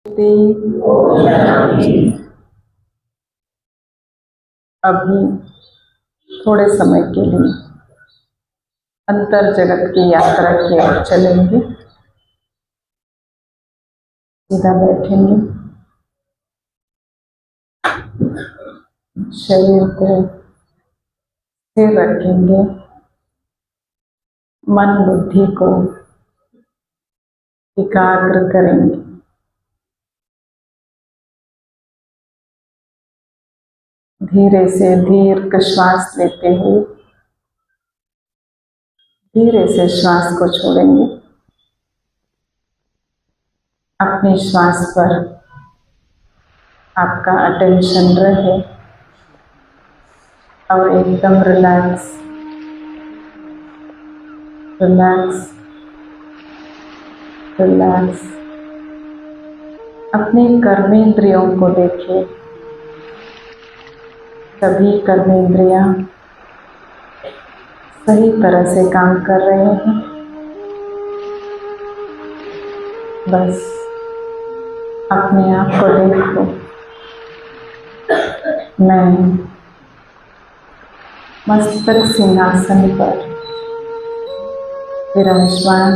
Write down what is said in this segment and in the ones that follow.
अभी थोड़े समय के लिए अंतर जगत की यात्रा की ओर चलेंगे। सीधा बैठेंगे, शरीर को स्थिर रखेंगे, मन बुद्धि को एकाग्र करेंगे। धीरे से दीर्घ श्वास लेते हुए धीरे से श्वास को छोड़ेंगे। अपने श्वास पर आपका अटेंशन रहे और एकदम रिलैक्स रिलैक्स रिलैक्स अपने कर्मेंद्रियों को देखिए। सभी कर्मेंद्रियां सही तरह से काम कर रहे हैं। बस अपने आप को देखो। मैं मस्तक सिंहासन पर विराजमान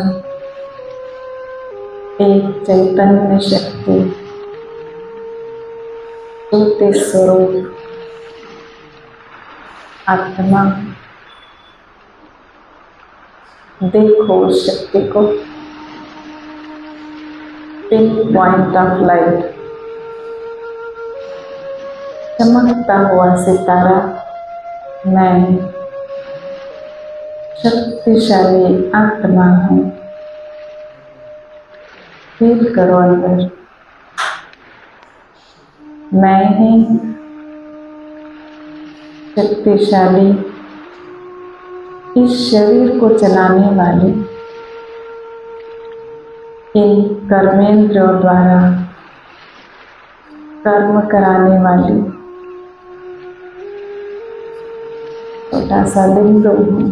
एक चैतन्य शक्ति ज्योति स्वरूप आत्मा, देखो उस शक्ति को। पिन पॉइंट ऑफ लाइट, चमकता हुआ सितारा। मैं शक्तिशाली आत्मा हूँ। फील करो अंदर। मैं ही शक्तिशाली इस शरीर को चलाने वाली, इन कर्मेंद्रियों द्वारा कर्म कराने वाली छोटा सा बिंदु हूँ।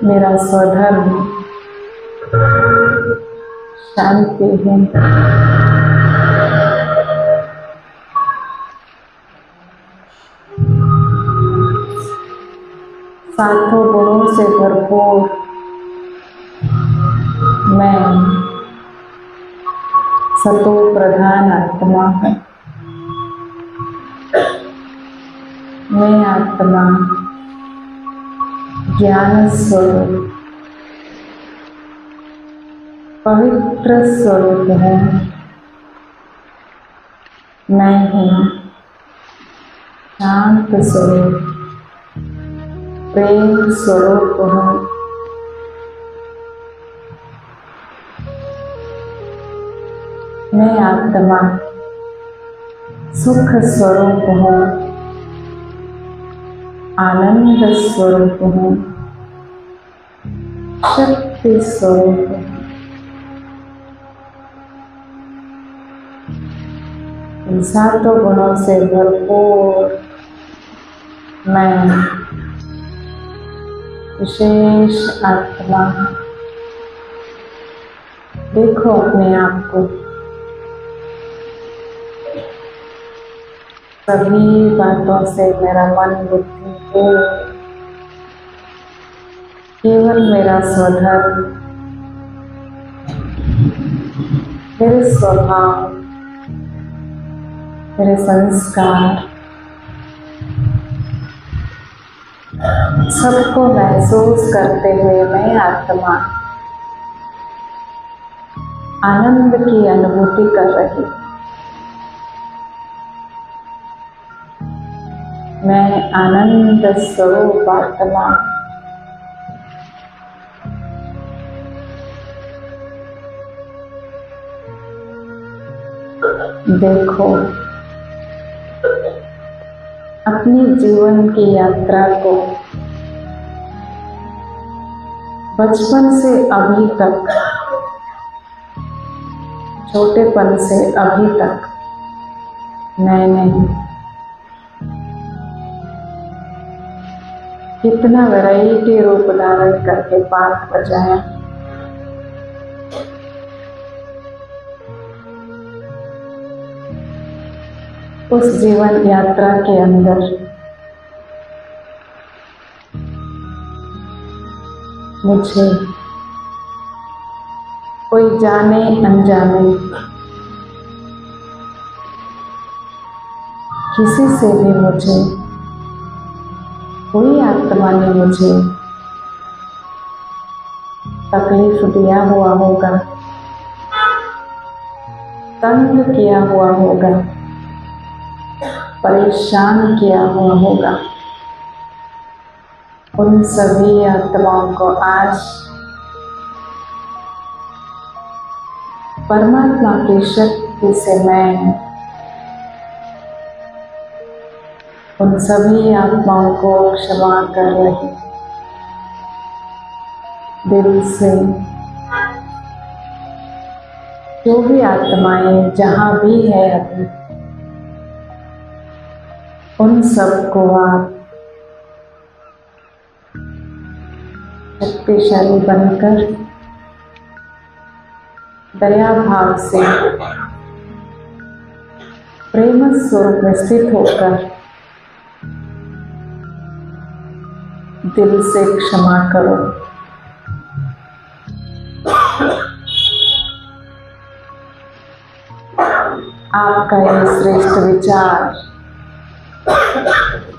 मेरा स्वधर्म शांति है। सातों गुणों से भरपूर मैं सतो प्रधान आत्मा हूँ। मैं आत्मा ज्ञान स्वरूप पवित्र स्वरूप है। मैं हूँ शांत स्वरूप प्रेम स्वरूप हूँ। मैं आत्मा सुख स्वरूप हूँ, आनंद स्वरूप हूँ, शक्ति स्वरूप हूँ। इन सातों गुणों से भरपूर मैं विशेष आत्मा। देखो अपने आप को। सभी बातों से मेरा मन बुद्धि हो, केवल मेरा स्वधर्म, मेरे स्वभाव, मेरे संस्कार सबको महसूस करते हुए मैं आत्मा आनंद की अनुभूति कर रही। मैं आनंद स्वरूप आत्मा। देखो अपनी जीवन की यात्रा को बचपन से अभी तक, छोटेपन से अभी तक मैंने कितना वैरायटी रूप धारण करके पाठ बजाया। उस जीवन यात्रा के अंदर मुझे कोई जाने अनजाने किसी से भी मुझे, कोई आत्मा ने मुझे तकलीफ दिया हुआ होगा, तंग किया हुआ होगा, परेशान किया हुआ होगा, उन सभी आत्माओं को आज परमात्मा की शक्ति से मैं उन सभी आत्माओं को क्षमा कर रही दिल से। जो भी आत्माएं जहां भी है अभी, उन सबको आप शक्तिशाली बनकर दया भाव से प्रेम स्वरूप में स्थित होकर दिल से क्षमा करो। आपका ये श्रेष्ठ विचार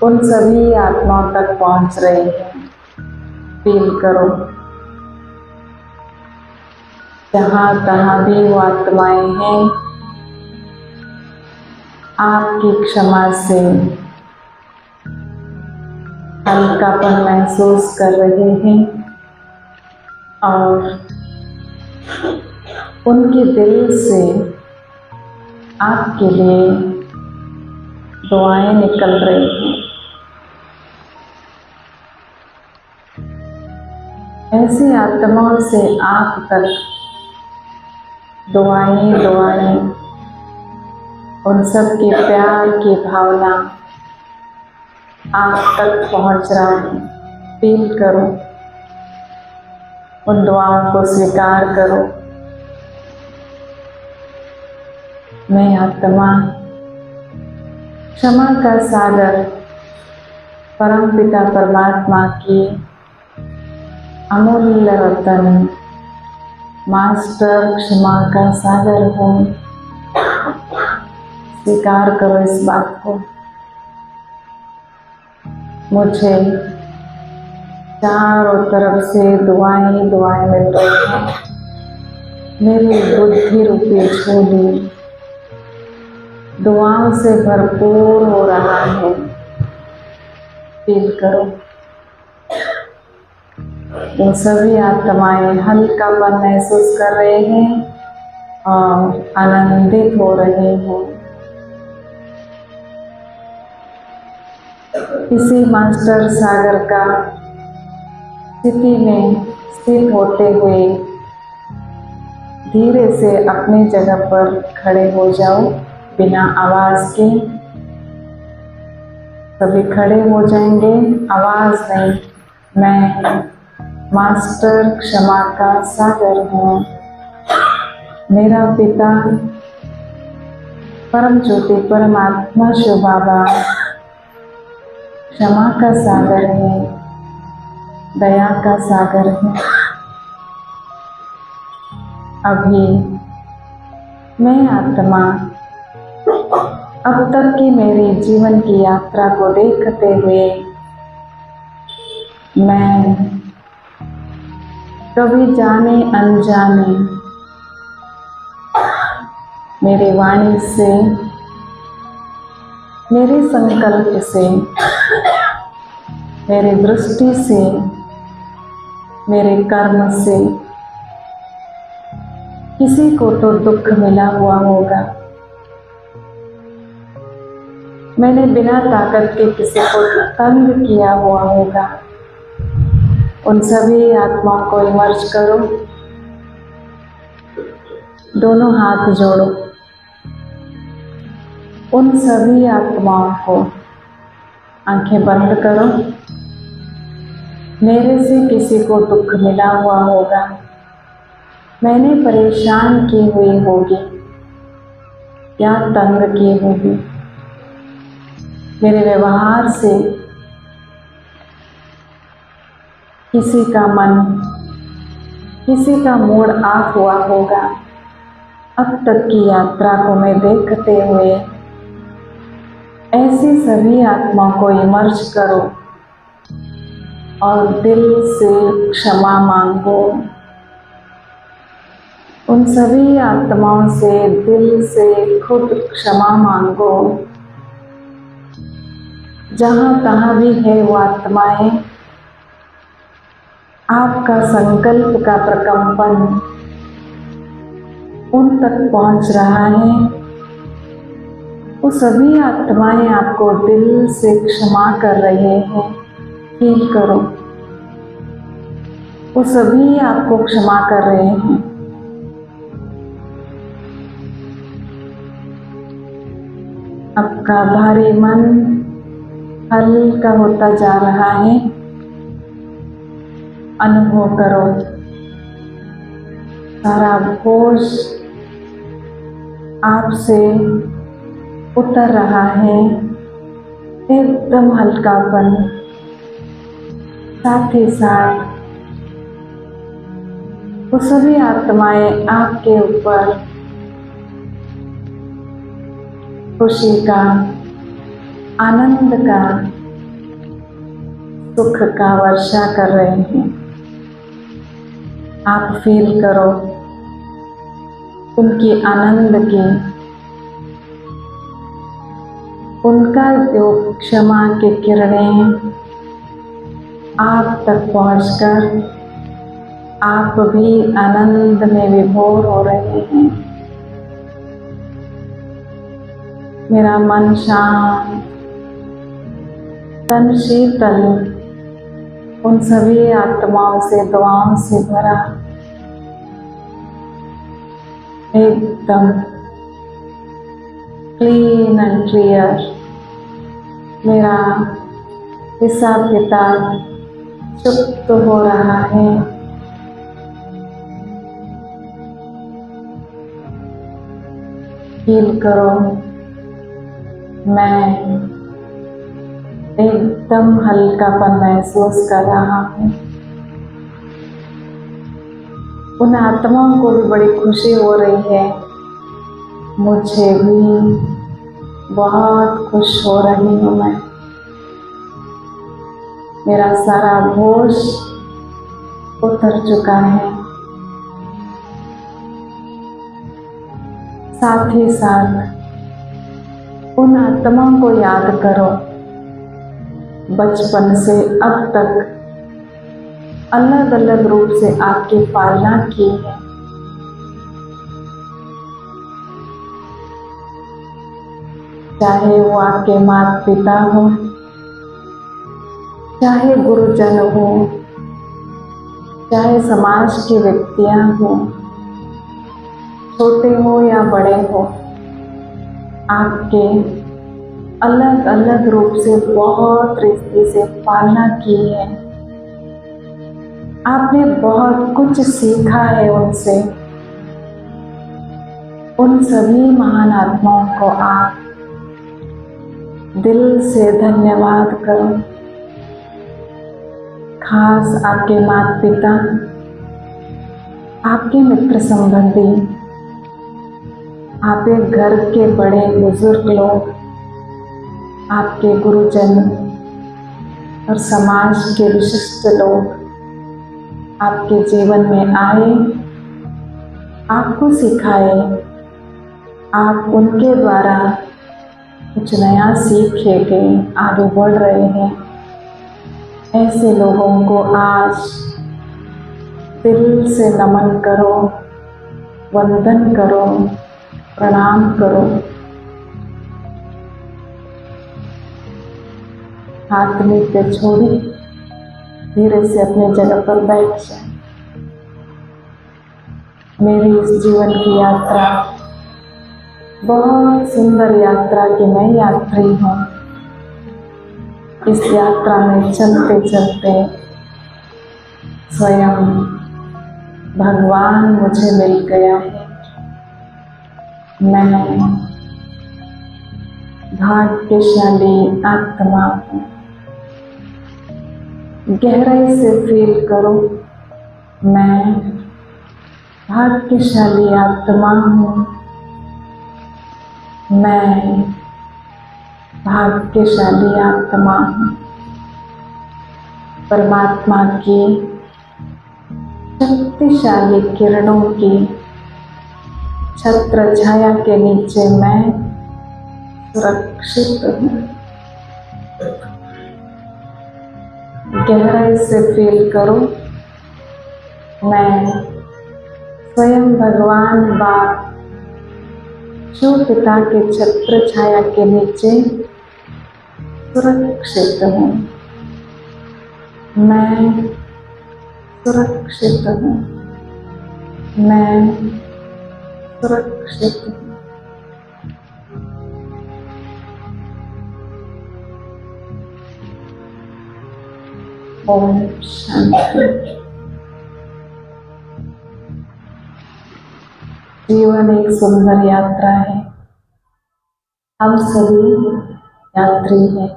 उन सभी आत्माओं तक पहुंच रही है। फील करो, जहां तहां भी वो आत्माएं हैं, आपकी क्षमा से हल्कापन महसूस कर रहे हैं और उनके दिल से आपके लिए दुआएं निकल रही हैं। ऐसी आत्माओं से आप तक दुआएं उन सब के प्यार की भावना आप तक पहुंच रहा है। फील करो, उन दुआओं को स्वीकार करो। मैं आत्मा क्षमा का सागर परमपिता परमात्मा की अमूल्य रतन मास्टर क्षमा का सागर हूँ। स्वीकार करो इस बात को। मुझे चारों तरफ से दुआएं मिल रही हैं। मेरी बुद्धि रूपी झोली दुआओं से भरपूर हो रहा है। फील करो, वो सभी आत्माएं हल्कापन महसूस कर रहे हैं और आनंदित हो रहे हैं। इसी मास्टर सागर का स्थिति में स्थित होते हुए धीरे से अपनी जगह पर खड़े हो जाओ। बिना आवाज के सभी खड़े हो जाएंगे। आवाज नहीं, मैं मास्टर क्षमा का सागर हूँ। मेरा पिता परम ज्योति परमात्मा शिव बाबा क्षमा का सागर है, दया का सागर है। अभी मैं आत्मा अब तक की मेरी जीवन की यात्रा को देखते हुए मैं कभी जाने अनजाने मेरी वाणी से, मेरे संकल्प से, मेरी दृष्टि से, मेरे कर्म से किसी को तो दुख मिला हुआ होगा। मैंने बिना ताकत के किसी को तंग किया हुआ होगा। उन सभी आत्माओं को इमर्ज करो, दोनों हाथ जोड़ो। उन सभी आत्माओं को आंखें बंद करो। मेरे से किसी को दुख मिला हुआ होगा, मैंने परेशान की हुई होगी या तंग की होगी। मेरे व्यवहार से किसी का मन, किसी का मूड ऑफ हुआ होगा। अब तक की यात्रा को मैं देखते हुए ऐसी सभी आत्मा को इमर्ज करो और दिल से क्षमा मांगो। उन सभी आत्माओं से दिल से खुद क्षमा मांगो। जहाँ तहाँ भी है वो आत्माएं, आपका संकल्प का प्रकंपन उन तक पहुंच रहा है। वो सभी आत्माएं आपको दिल से क्षमा कर रहे हैं। फील करो, वो सभी आपको क्षमा कर रहे हैं। आपका भारी मन हल्का होता जा रहा है। अनुभव करो, सारा बोझ आपसे उतर रहा है। एकदम हल्कापन, साथ ही साथ वो सभी आत्माएं आपके ऊपर खुशी का, आनंद का, सुख का वर्षा कर रहे हैं। आप फील करो उनकी आनंद की, उनका जो क्षमा की किरणें आप तक पहुंचकर आप भी आनंद में विभोर हो रहे हैं। मेरा मन शांत, तन शीतल, उन सभी आत्माओं से, दुआओं से भरा, एकदम क्लीन एंड क्लियर। मेरा हिसाब किताब चुप्त हो रहा है। फील करो, मैं एकदम हल्कापन महसूस कर रहा हूँ। उन आत्माओं को भी बड़ी खुशी हो रही है, मुझे भी बहुत खुश हो रही हूँ मैं। मेरा सारा बोझ उतर चुका है। साथ ही साथ उन आत्माओं को याद करो, बचपन से अब तक अलग अलग रूप से आपकी पालना की है। चाहे वो आपके माता पिता हो, चाहे गुरुजन हो, चाहे समाज के व्यक्तियां हो, छोटे हो या बड़े हो, आपके अलग अलग रूप से बहुत रिश्ते से पालना की है। आपने बहुत कुछ सीखा है उनसे। उन सभी महान आत्माओं को आप दिल से धन्यवाद करो। खास आपके माता पिता, आपके मित्र संबंधी, आपके घर के बड़े बुजुर्ग लोग, आपके गुरुजन और समाज के विशिष्ट लोग आपके जीवन में आए, आपको सिखाए, आप उनके द्वारा कुछ नया सीखे के आगे बढ़ रहे हैं। ऐसे लोगों को आज दिल से नमन करो, वंदन करो, प्रणाम करो। हाथ नीचे छोड़ी धीरे से अपने जगह पर बैठ जाए। मेरी इस जीवन की यात्रा बहुत सुंदर यात्रा की मैं यात्री हूँ। इस यात्रा में चलते चलते स्वयं भगवान मुझे मिल गया है। मैं भाग्यशाली आत्मा हूँ। गहराई से फील करो, मैं भाग्यशाली आत्मा हूँ। मैं भाग्यशाली आत्मा हूँ। परमात्मा की शक्तिशाली किरणों की छत्र छाया के नीचे मैं सुरक्षित हूँ। गहराई से फील करो, मैं स्वयं भगवान बाप शिव पिता के छत्र छाया के नीचे सुरक्षित हूँ। मैं सुरक्षित हूँ। मैं सुरक्षित हूँ। ओम शांति। जीवन एक सुंदर यात्रा है। हम सभी यात्री हैं।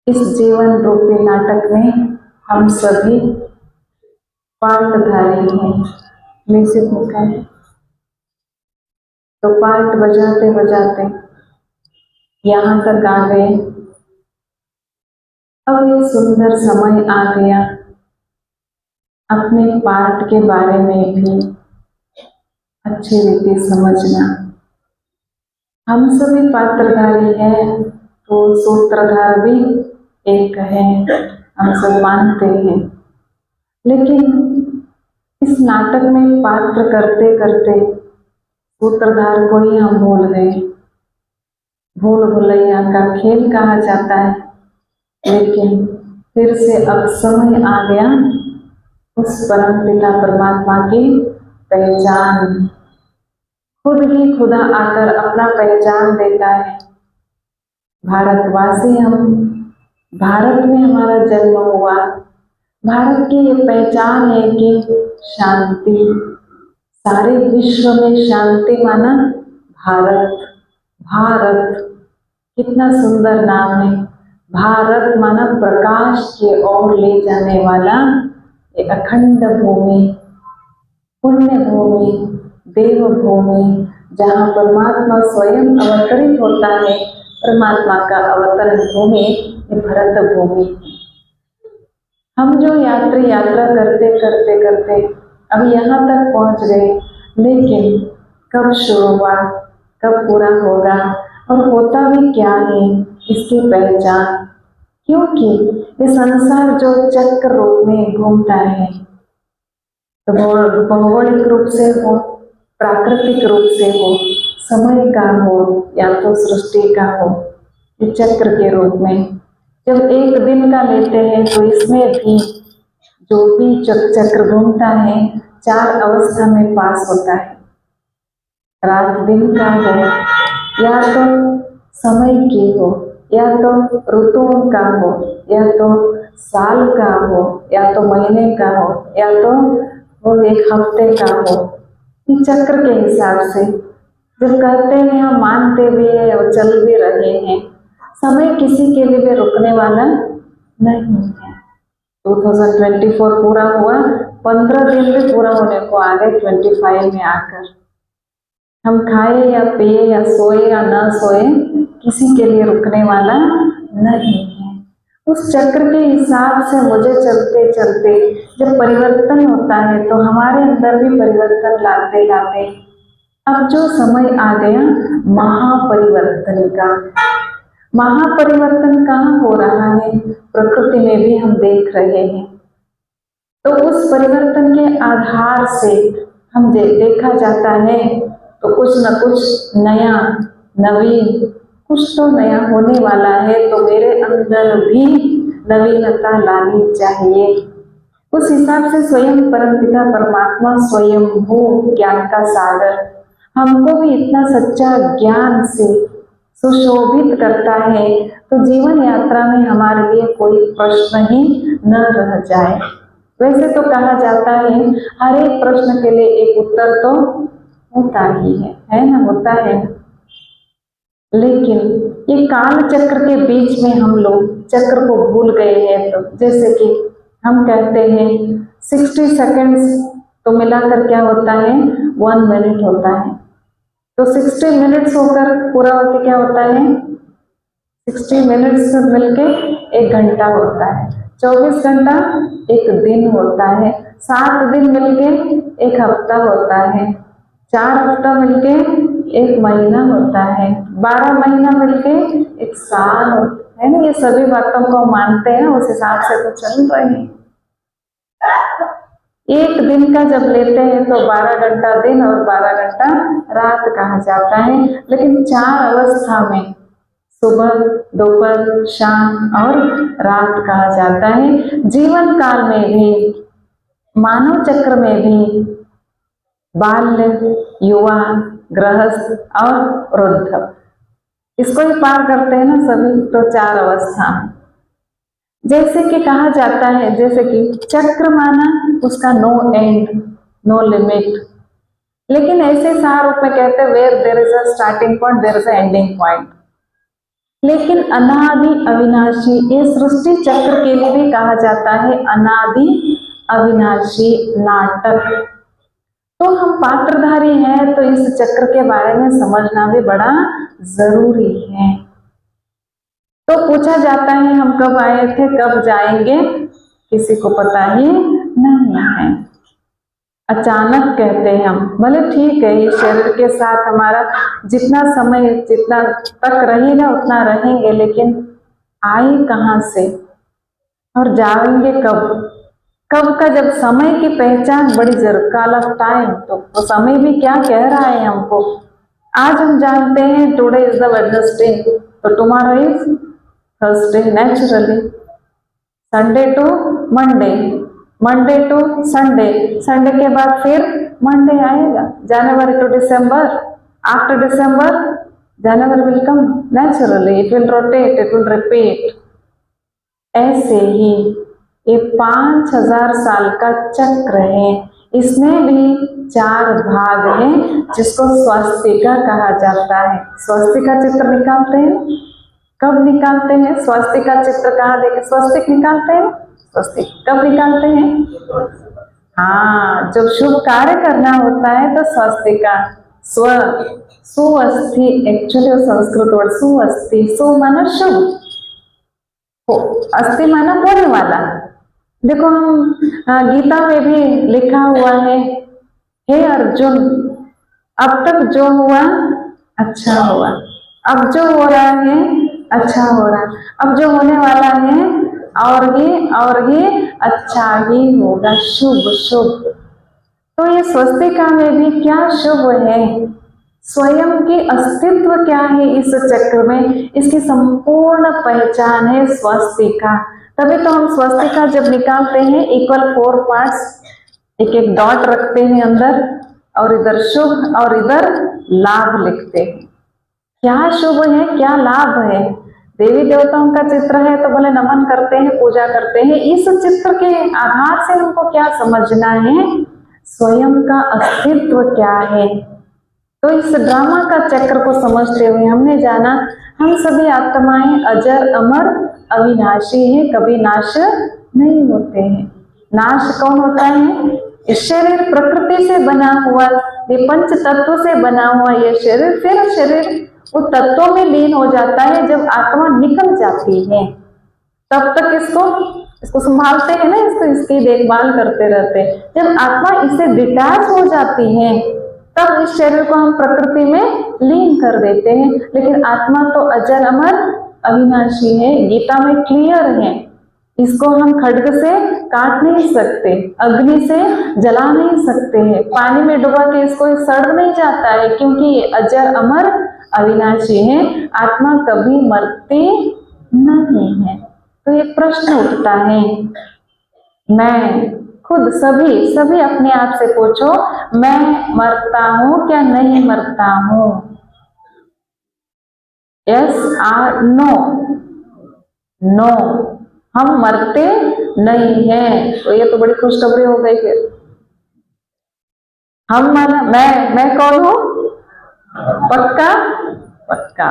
इस जीवन रूपी नाटक में हम सभी पार्टधारी हैं। म्यूजिक लिखा है तो पार्ट बजाते बजाते यहाँ तक आ गए। अब ये सुंदर समय आ गया अपने पार्ट के बारे में भी अच्छी रीति समझना। हम सभी पात्रधारी हैं तो सूत्रधार भी एक है, हम सब मानते हैं। लेकिन इस नाटक में पात्र करते करते सूत्रधार को ही हम भूल गए। भूल भुलैया का खेल कहा जाता है। लेकिन फिर से अब समय आ गया उस परम पिता परमात्मा की पहचान। खुद ही खुदा आकर अपना पहचान देता है। भारतवासी हम, भारत में हमारा जन्म हुआ। भारत की ये पहचान है कि शांति, सारे विश्व में शांति माना भारत। भारत कितना सुंदर नाम है। भारत माना प्रकाश की ओर ले जाने वाला ये अखंड भूमि, पुण्य भूमि, देव भूमि, जहाँ परमात्मा स्वयं अवतरित होता है। परमात्मा का अवतरण भूमि ये भरत भूमि है। हम जो यात्रा करते करते करते अब यहाँ तक पहुँच गए। लेकिन कब शुरू हुआ, कब पूरा होगा और होता भी क्या है इसकी पहचान। क्योंकि ये संसार जो चक्र रूप में घूमता है, तो भौगोलिक रूप से हो, प्राकृतिक रूप से हो, समय का हो या तो सृष्टि का हो, ये चक्र के रूप में जब एक दिन का लेते हैं तो इसमें भी जो भी चक्र घूमता है 4 अवस्था में पास होता है। रात दिन का हो या तो समय की हो या तो ऋतुओं का हो या तो साल का हो या तो महीने का हो या तो वो एक हफ्ते का हो। इस चक्र के हिसाब से जब कहते हैं हम मानते भी है और चल भी रहे हैं। समय किसी के लिए रुकने वाला नहीं है। 2024 पूरा हुआ, 15 दिन भी पूरा होने को आ गए 25 में आकर। हम खाए या पिए या सोए या ना सोए, किसी के लिए रुकने वाला नहीं है। उस चक्र के हिसाब से मुझे चलते चलते जब परिवर्तन होता है तो हमारे अंदर भी परिवर्तन लाते लाते अब जो समय आ गया महापरिवर्तन का। महापरिवर्तन कहाँ हो रहा है, प्रकृति में भी हम देख रहे हैं। तो उस परिवर्तन के आधार से हम देखा जाता है तो कुछ न कुछ नया, नवीन, कुछ तो नया होने वाला है। तो मेरे अंदर भी नवीनता लानी चाहिए। उस हिसाब से स्वयं परमपिता परमात्मा स्वयं हो ज्ञान का सागर हमको भी इतना सच्चा ज्ञान से सुशोभित करता है तो जीवन यात्रा में हमारे लिए कोई प्रश्न ही न रह जाए। वैसे तो कहा जाता है हर एक प्रश्न के लिए एक उत्तर तो होता ही है ना, होता है। लेकिन ये काल चक्र के बीच में हम लोग चक्र को भूल गए हैं। तो जैसे कि हम कहते हैं 60 सेकेंड्स तो मिलाकर क्या होता है 1 मिनट होता है। तो 60 मिनट्स होकर पूरा होकर क्या होता है 60 मिनट्स मिलके 1 घंटा होता है। 24 घंटा 1 दिन होता है। 7 दिन मिलके 1 हफ्ता होता है। 4 हफ्ता मिलके 1 महीना होता है। 12 महीना मिलके 1 साल होता है ना। ये सभी बातों को मानते हैं, उस हिसाब से तो चल रहे हैं। एक दिन का जब लेते हैं तो 12 घंटा दिन और 12 घंटा रात कहा जाता है। लेकिन 4 अवस्था में सुबह, दोपहर, शाम और रात कहा जाता है। जीवन काल में भी, मानव चक्र में भी बाल्य, युवा, गृहस्थ और वृद्ध, इसको ही पार करते हैं ना सभी। तो 4 अवस्था जैसे कि कहा जाता है, जैसे कि चक्र माना उसका नो एंड, नो लिमिट। लेकिन ऐसे सार रूप में कहते हैं where there is a starting point there is an ending point. लेकिन अनादि अविनाशी, ये सृष्टि चक्र के लिए भी कहा जाता है अनादि अविनाशी नाटक। तो हम पात्रधारी हैं, तो इस चक्र के बारे में समझना भी बड़ा जरूरी है। तो पूछा जाता है हम कब आए थे, कब जाएंगे, किसी को पता ही नहीं है। अचानक कहते हैं हम, भले ठीक है ये शरीर के साथ हमारा जितना समय, जितना तक रहेगा उतना रहेंगे, लेकिन आए कहाँ से और जाएंगे कब? कब का जब समय की पहचान बड़ी जरूर, काल ऑफ टाइम, तो समय भी क्या कह रहा है हमको। आज हम जानते हैं टुडे इज द वेडनेसडे, तो tomorrow is Thursday naturally. Sunday to Monday, Monday to Sunday, Sunday के बाद फिर मंडे आएगा। January to December, after December January will come naturally, it will rotate, it will repeat. ऐसे ही ये 5000 साल का चक्र है, इसमें भी 4 भाग हैं जिसको स्वस्तिका कहा जाता है। स्वस्तिका चित्र निकालते हैं, कब निकालते हैं स्वस्तिका चित्र? कहाँ देखे स्वस्तिक निकालते हैं? स्वस्तिक कब निकालते हैं? हाँ, जब शुभ कार्य करना होता है तो स्वस्तिका। स्व, सुअस्थि, एक्चुअली संस्कृत वर्ड सुअस्थि, सु माना शुभ, अस्थि माना होने वाला। देखो हम गीता में भी लिखा हुआ है, हे अर्जुन अब तक जो हुआ अच्छा हुआ, अब जो हो रहा है अच्छा हो रहा, अब जो होने वाला है और ये अच्छा ही होगा, शुभ शुभ। तो ये स्वस्तिका में भी क्या शुभ है, स्वयं की अस्तित्व क्या है इस चक्र में, इसकी संपूर्ण पहचान है स्वस्तिका। तभी तो हम स्वस्तिका जब निकालते हैं इक्वल 4 पार्ट्स, एक एक डॉट रखते हैं अंदर, और इधर शुभ और इधर लाभ लिखते हैं। क्या शुभ है, क्या लाभ है। देवी देवताओं का चित्र है तो बोले नमन करते हैं, पूजा करते हैं। इस चित्र के आधार से हमको क्या समझना है, स्वयं का अस्तित्व क्या है। तो इस ड्रामा का चक्र को समझते हुए हमने जाना हम सभी आत्माएं अजर अमर अविनाशी हैं, कभी नाश नहीं होते हैं। नाश कौन होता है? शरीर प्रकृति से बना हुआ, ये पंच तत्व से बना हुआ ये शरीर, फिर शरीर वो तत्वों में लीन हो जाता है। जब आत्मा निकल जाती है तब तक इसको संभालते हैं ना, इसकी देखभाल करते रहते हैं। जब आत्मा इससे डिटैच हो जाती है तब इस शरीर को हम प्रकृति में लीन कर देते हैं। लेकिन आत्मा तो अजर अमर अविनाशी है, गीता में क्लियर है। इसको हम खड्ग से काट नहीं सकते, अग्नि से जला नहीं सकते हैं, पानी में डुबा के इसको सड़ नहीं जाता है, क्योंकि ये अजर अमर अविनाशी है, आत्मा कभी मरती नहीं है। तो ये प्रश्न उठता है, मैं खुद सभी अपने आप से पूछो, मैं मरता हूं क्या नहीं मरता हूं? यस और नो? नो, हम मरते नहीं हैं। तो ये तो बड़ी खुशखबरी हो गई। फिर हम माना मैं कौन हूं? पक्का? पक्का।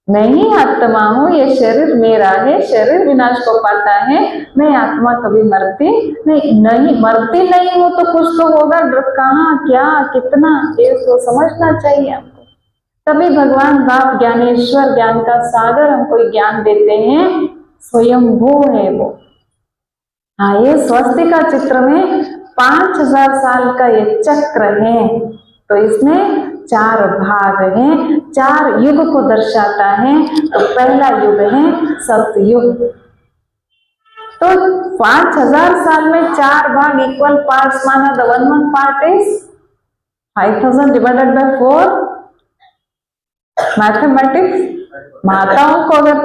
मैं ही आत्मा हूँ, ये शरीर मेरा है, शरीर विनाश को पाता है, मैं आत्मा कभी मरती नहीं मरती नहीं हूँ तो कुछ तो होगा, कहाँ क्या कितना, ये तो समझना चाहिए हमको। तभी भगवान बाप ज्ञानेश्वर ज्ञान का सागर हमको ज्ञान देते हैं, स्वयंभू है वो। हाँ, ये स्वस्तिका चित्र में 5000 साल का ये चक्र है, तो इसमें 4 भाग हैं, 4 युग को दर्शाता है। तो पहला युग है सतयुग। तो 5000 साल में 4 भाग इक्वल पार्ट्स माना, the 1 part is 5000 divided by 4। Mathematics. माताओं को अगर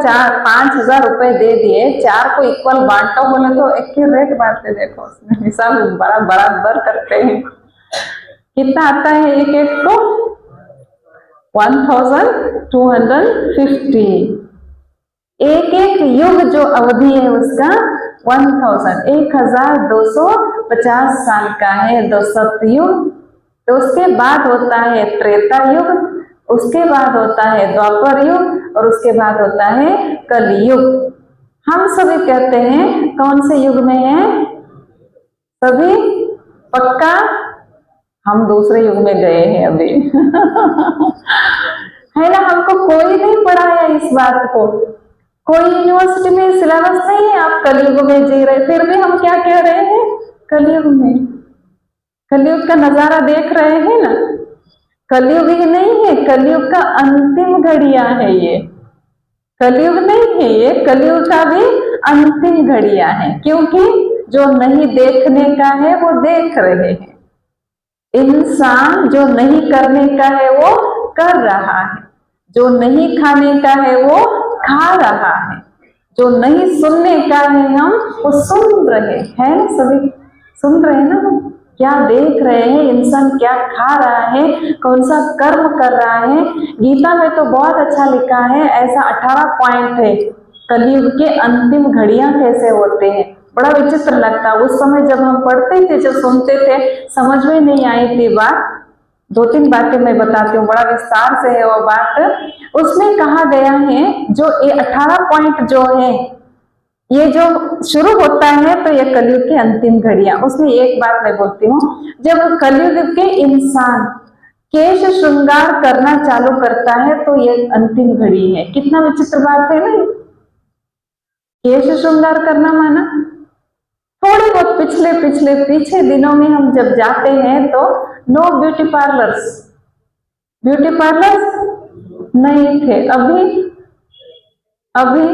5000 रुपए दे दिए, 4 को इक्वल बांटो बोले तो एक्यूरेट बांटते, देखो उसमें हिसाब बराबर करते हैं। कितना आता है एक एक को? 1250। एक एक युग जो अवधि है उसका 1250 साल का है, दो सतयुग। तो उसके बाद होता है त्रेता युग, उसके बाद होता है द्वापर युग, और उसके बाद होता है कलयुग। हम सभी कहते हैं कौन से युग में है सभी? पक्का? हम दूसरे युग में गए हैं अभी है ना, हमको कोई नहीं पढ़ाया इस बात को, कोई यूनिवर्सिटी में सिलेबस नहीं है, आप कलयुग में जी रहे, फिर भी हम क्या कह रहे हैं? कलयुग में। कलयुग का नजारा देख रहे हैं ना, कलयुग ही नहीं है, कलयुग का अंतिम घड़ियां है ये, कलयुग नहीं है ये, कलयुग का भी अंतिम घड़ियां है। क्योंकि जो नहीं देखने का है वो देख रहे हैं, इंसान जो नहीं करने का है वो कर रहा है, जो नहीं खाने का है वो खा रहा है, जो नहीं सुनने का है हम वो सुन रहे हैं। सभी सुन रहे हैं ना, हम क्या देख रहे हैं, इंसान क्या खा रहा है, कौन सा कर्म कर रहा है। गीता में तो बहुत अच्छा लिखा है, ऐसा 18 पॉइंट है, कलयुग के अंतिम घड़ियां कैसे होते हैं। बड़ा विचित्र लगता, उस समय जब हम पढ़ते थे, जब सुनते थे, समझ में नहीं आई थी बात। 2-3 बातें मैं बताती हूँ, बड़ा विस्तार से है वो बात। उसमें कहा गया है जो ये 18 पॉइंट जो है, ये जो शुरू होता है तो ये कलयुग की अंतिम घड़ियां। उसमें एक बात मैं बोलती हूँ, जब कलयुग के इंसान केश श्रृंगार करना चालू करता है तो ये अंतिम घड़ी है। कितना विचित्र बात है ना, केश श्रृंगार करना माना थोड़े बहुत पीछे दिनों में हम जब जाते हैं तो no beauty parlours, beauty parlours नहीं थे। अभी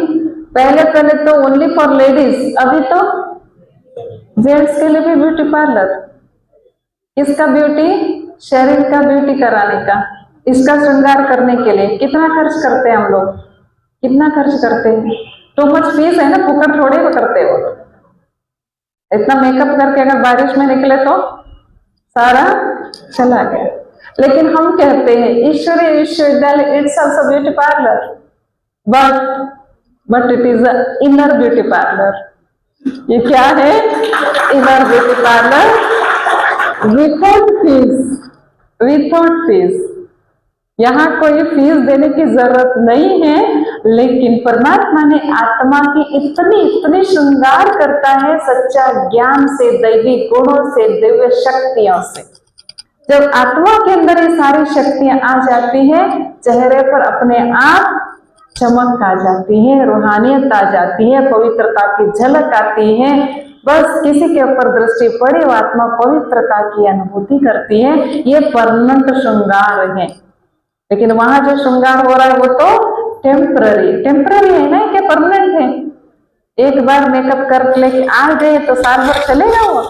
पहले तो ओनली फॉर लेडीज, अभी तो जेंट्स के लिए भी ब्यूटी पार्लर। इसका ब्यूटी, शरीर का ब्यूटी कराने का, इसका श्रृंगार करने के लिए कितना खर्च करते हैं हम लोग, कितना खर्च करते हैं। तो मच फीस है ना, फुकट थोड़े को करते हो। इतना मेकअप करके अगर बारिश में निकले तो सारा चला गया। लेकिन हम कहते हैं ईश्वरीय विश्वविद्यालय it's also beauty parlour, but it is a inner beauty parlour. ये क्या है? Inner beauty parlour without fees, without fees. यहाँ कोई फीस देने की जरूरत नहीं है, लेकिन परमात्मा ने आत्मा की इतनी श्रृंगार करता है सच्चा ज्ञान से, दैवी गुणों से, दिव्य शक्तियों से। जब आत्मा के अंदर ये सारी शक्तियां आ जाती है, चेहरे पर अपने आप चमक आ जाती है, रूहानियत आ जाती है, पवित्रता की झलक आती है। बस किसी के ऊपर दृष्टि पड़े, वो आत्मा पवित्रता की अनुभूति करती है। ये परमानेंट श्रृंगार है। लेकिन वहां जो श्रृंगार हो रहा है वो तो टेम्पररी है ना, क्या परमानेंट है? एक बार मेकअप कर लेके आ गए तो साल भर चलेगा वो?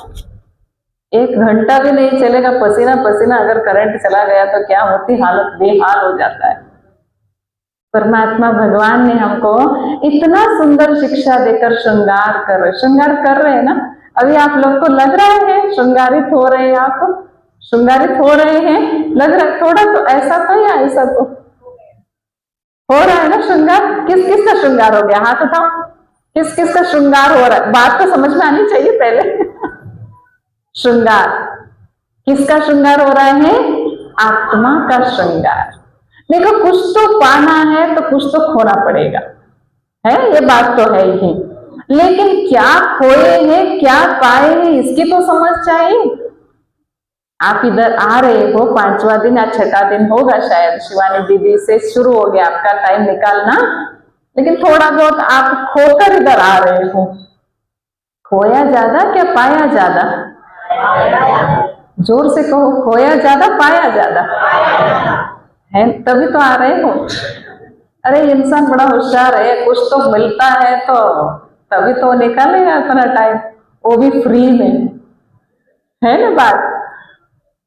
1 घंटा भी नहीं चलेगा। पसीना पसीना अगर करंट चला गया तो क्या होती हालत, बेहाल हो जाता है। परमात्मा भगवान ने हमको इतना सुंदर शिक्षा देकर श्रृंगार कर रहे हैं ना। अभी आप लोग को लग रहा है श्रृंगारित हो रहे हैं, आप श्रृंगारित हो रहे हैं, लग रहा है थोड़ा तो ऐसा तो या ऐसा तो हो रहा है ना श्रृंगार। किस किस का श्रृंगार हो गया? हाथ उठाओ, किस किस का श्रृंगार हो रहा है? बात तो समझ में आनी चाहिए पहले श्रृंगार किसका श्रृंगार हो रहा है? आत्मा का श्रृंगार। देखो कुछ तो पाना है तो कुछ तो खोना पड़ेगा, है ये बात तो है ही। लेकिन क्या खोए हैं क्या पाए हैं इसकी तो समझ चाहिए। आप इधर आ रहे हो, 5वां दिन या 6ठा दिन होगा शायद, शिवानी दीदी से शुरू हो गया आपका टाइम निकालना, लेकिन थोड़ा बहुत आप खोकर इधर आ रहे हो। खोया ज्यादा क्या पाया ज्यादा? जोर से कहो, खोया ज्यादा पाया ज्यादा है? तभी तो आ रहे हो। अरे इंसान बड़ा होशियार है, कुछ तो मिलता है तो तभी तो निकालेगा अपना टाइम, वो भी फ्री में, है ना बात।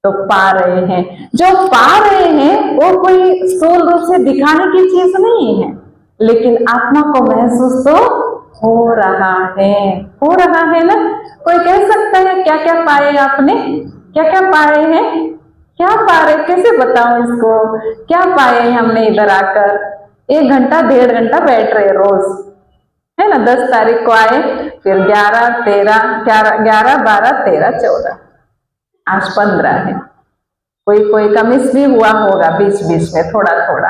तो पा रहे हैं, जो पा रहे हैं वो कोई स्थूल रूप से दिखाने की चीज नहीं है, लेकिन आत्मा को महसूस तो हो रहा है, हो रहा है ना। कोई कह सकता है क्या क्या पाए आपने, क्या क्या पाए हैं, क्या पा रहे, कैसे बताऊं इसको, क्या पाए हैं हमने इधर आकर? 1 घंटा 1.5 घंटा बैठ रहे रोज, है ना। 10 तारीख को आए, फिर 11 13 11 12 13 14, आज 15 है। कोई कोई का मिस भी हुआ होगा बीच बीच में थोड़ा थोड़ा,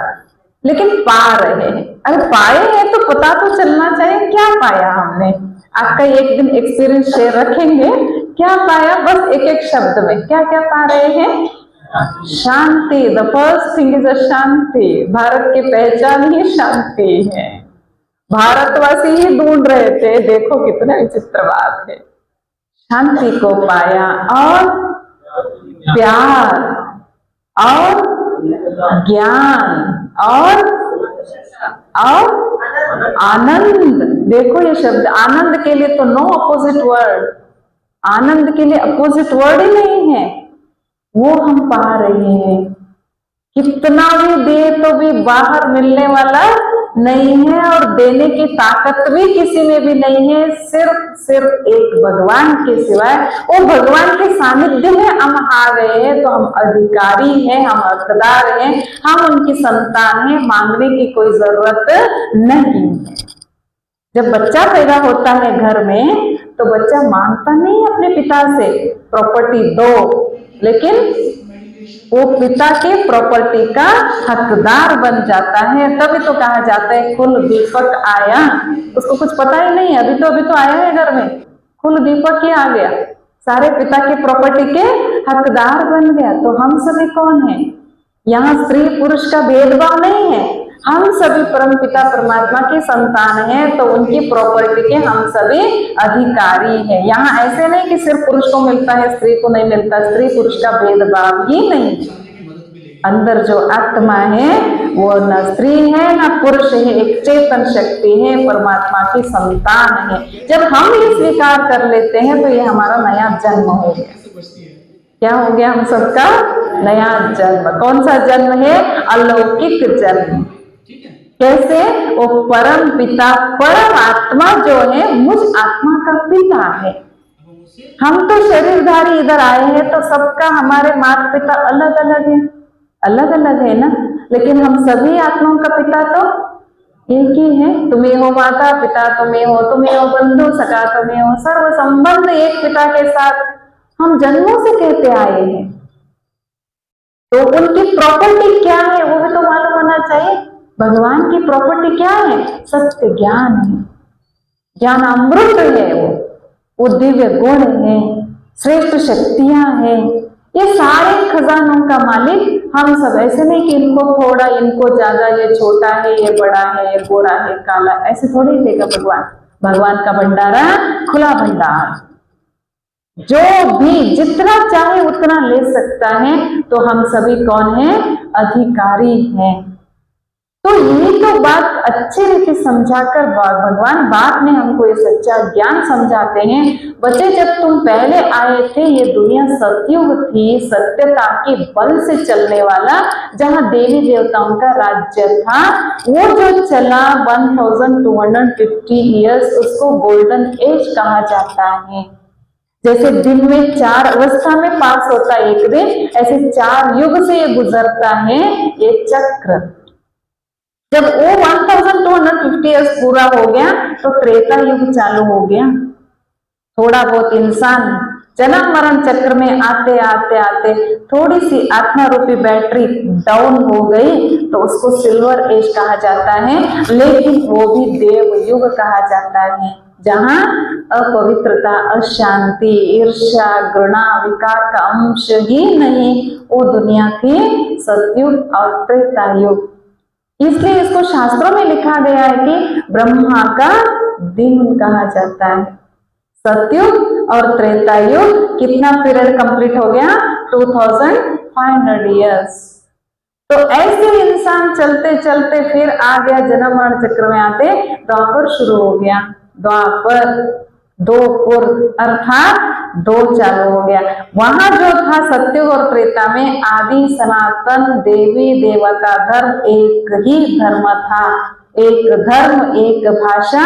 लेकिन पा रहे हैं। अगर पाए हैं तो पता तो चलना चाहिए क्या पाया हमने। आपका एक दिन एक्सपीरियंस शेयर रखेंगे, क्या पाया बस एक एक शब्द में, क्या क्या पा रहे हैं? शांति। The first thing is a shanti. Bharat की पहचान ही शांति है, भारतवासी ही ढूंढ रहे थे, देखो कितने विचित्र बात है। शांति को पाया और प्यार और ज्ञान और आनंद। देखो ये शब्द आनंद के लिए तो नो अपोजिट वर्ड, आनंद के लिए अपोजिट वर्ड ही नहीं है, वो हम पा रहे हैं। कितना भी दे तो भी बाहर मिलने वाला नहीं है, और देने की ताकत भी किसी में भी नहीं है, सिर्फ एक भगवान के सिवाय। वो भगवान के सानिध्य में हम आ गए हैं तो हम अधिकारी हैं, हम हकदार हैं, हम उनकी संतान हैं, मांगने की कोई जरूरत नहीं है। जब बच्चा पैदा होता है घर में तो बच्चा मांगता नहीं अपने पिता से प्रॉपर्टी दो, लेकिन वो पिता के प्रॉपर्टी का हकदार बन जाता है। तभी तो कहा जाता है कुल दीपक आया, उसको कुछ पता ही नहीं है, अभी तो आया है घर में, कुल दीपक ही आ गया, सारे पिता की प्रॉपर्टी के हकदार बन गया। तो हम सभी कौन है? यहाँ स्त्री पुरुष का भेदभाव नहीं है, हम सभी परम पिता परमात्मा के संतान हैं, तो उनकी प्रॉपर्टी के हम सभी अधिकारी हैं। यहाँ ऐसे नहीं कि सिर्फ पुरुष को मिलता है स्त्री को नहीं मिलता, स्त्री पुरुष का भेदभाव ही नहीं। अंदर जो आत्मा है वो न स्त्री है न पुरुष है, एक चेतन शक्ति है, परमात्मा की संतान है। जब हम ये स्वीकार कर लेते हैं तो ये हमारा नया जन्म हो गया। क्या हो गया हम सबका? नया जन्म। कौन सा जन्म है? अलौकिक जन्म। कैसे? वो परम पिता परम आत्मा जो है मुझ आत्मा का पिता है। हम तो शरीरधारी इधर आए हैं तो सबका हमारे माता पिता अलग अलग है, अलग अलग है ना, लेकिन हम सभी आत्माओं का पिता तो एक ही है। तुम्हें हो माता पिता, तुम्हें हो बंधु सखा, तुम्हें हो सर्व संबंध एक पिता के साथ हम जन्मों से कहते आए हैं। तो उनकी प्रॉपर्टी क्या है वो भी तो मालूम होना चाहिए। भगवान की प्रॉपर्टी क्या है? सत्य ज्ञान है, ज्ञान अमृत है, वो दिव्य गुण है, श्रेष्ठ शक्तियां हैं, ये सारे खजानों का मालिक हम सब। ऐसे नहीं कि इनको थोड़ा इनको ज्यादा, ये छोटा है ये बड़ा है ये गोरा है काला, ऐसे थोड़ी देगा भगवान। भगवान का भंडारा खुला भंडार, जो भी जितना चाहे उतना ले सकता है। तो हम सभी कौन है? अधिकारी हैं। तो ये तो बात अच्छी रीति समझाकर भगवान बाद में हमको ये सच्चा ज्ञान समझाते हैं। बच्चे जब तुम पहले आए थे ये दुनिया सतयुग थी, सत्यता के बल से चलने वाला, जहां देवी देवताओं का राज्य था। वो जो चला 1250 ईयर्स, उसको गोल्डन एज कहा जाता है। जैसे दिन में 4 अवस्था में पास होता है एक दिन, ऐसे 4 युग से ये गुजरता है ये चक्र। जब वो 1250 ईयर्स पूरा हो गया तो त्रेता युग चालू हो गया। थोड़ा बहुत इंसान जन्म मरण चक्र में आते आते आते थोड़ी सी आत्मा रूपी बैटरी डाउन हो गई तो उसको सिल्वर एज कहा जाता है, लेकिन वो भी देव युग कहा जाता है, जहां अपवित्रता, अशांति, ईर्ष्या, घृणा, विकार का अंश ही नहीं, वो दुनिया थी सतयुग और त्रेता युग। इसलिए इसको शास्त्रों में लिखा गया है कि ब्रह्मा का दिन कहा जाता है। सतयुग और त्रेता युग कितना पीरियड कंप्लीट हो गया? 2500 ईयर्स। तो ऐसे इंसान चलते चलते फिर आ गया जन्म मरण चक्र में आते द्वापर शुरू हो गया। द्वापर, दोपुर अर्थात दो चालू हो गया। वहां जो था सतयुग और त्रेता में आदि सनातन देवी देवता धर्म एक ही धर्म था, एक धर्म, एक भाषा,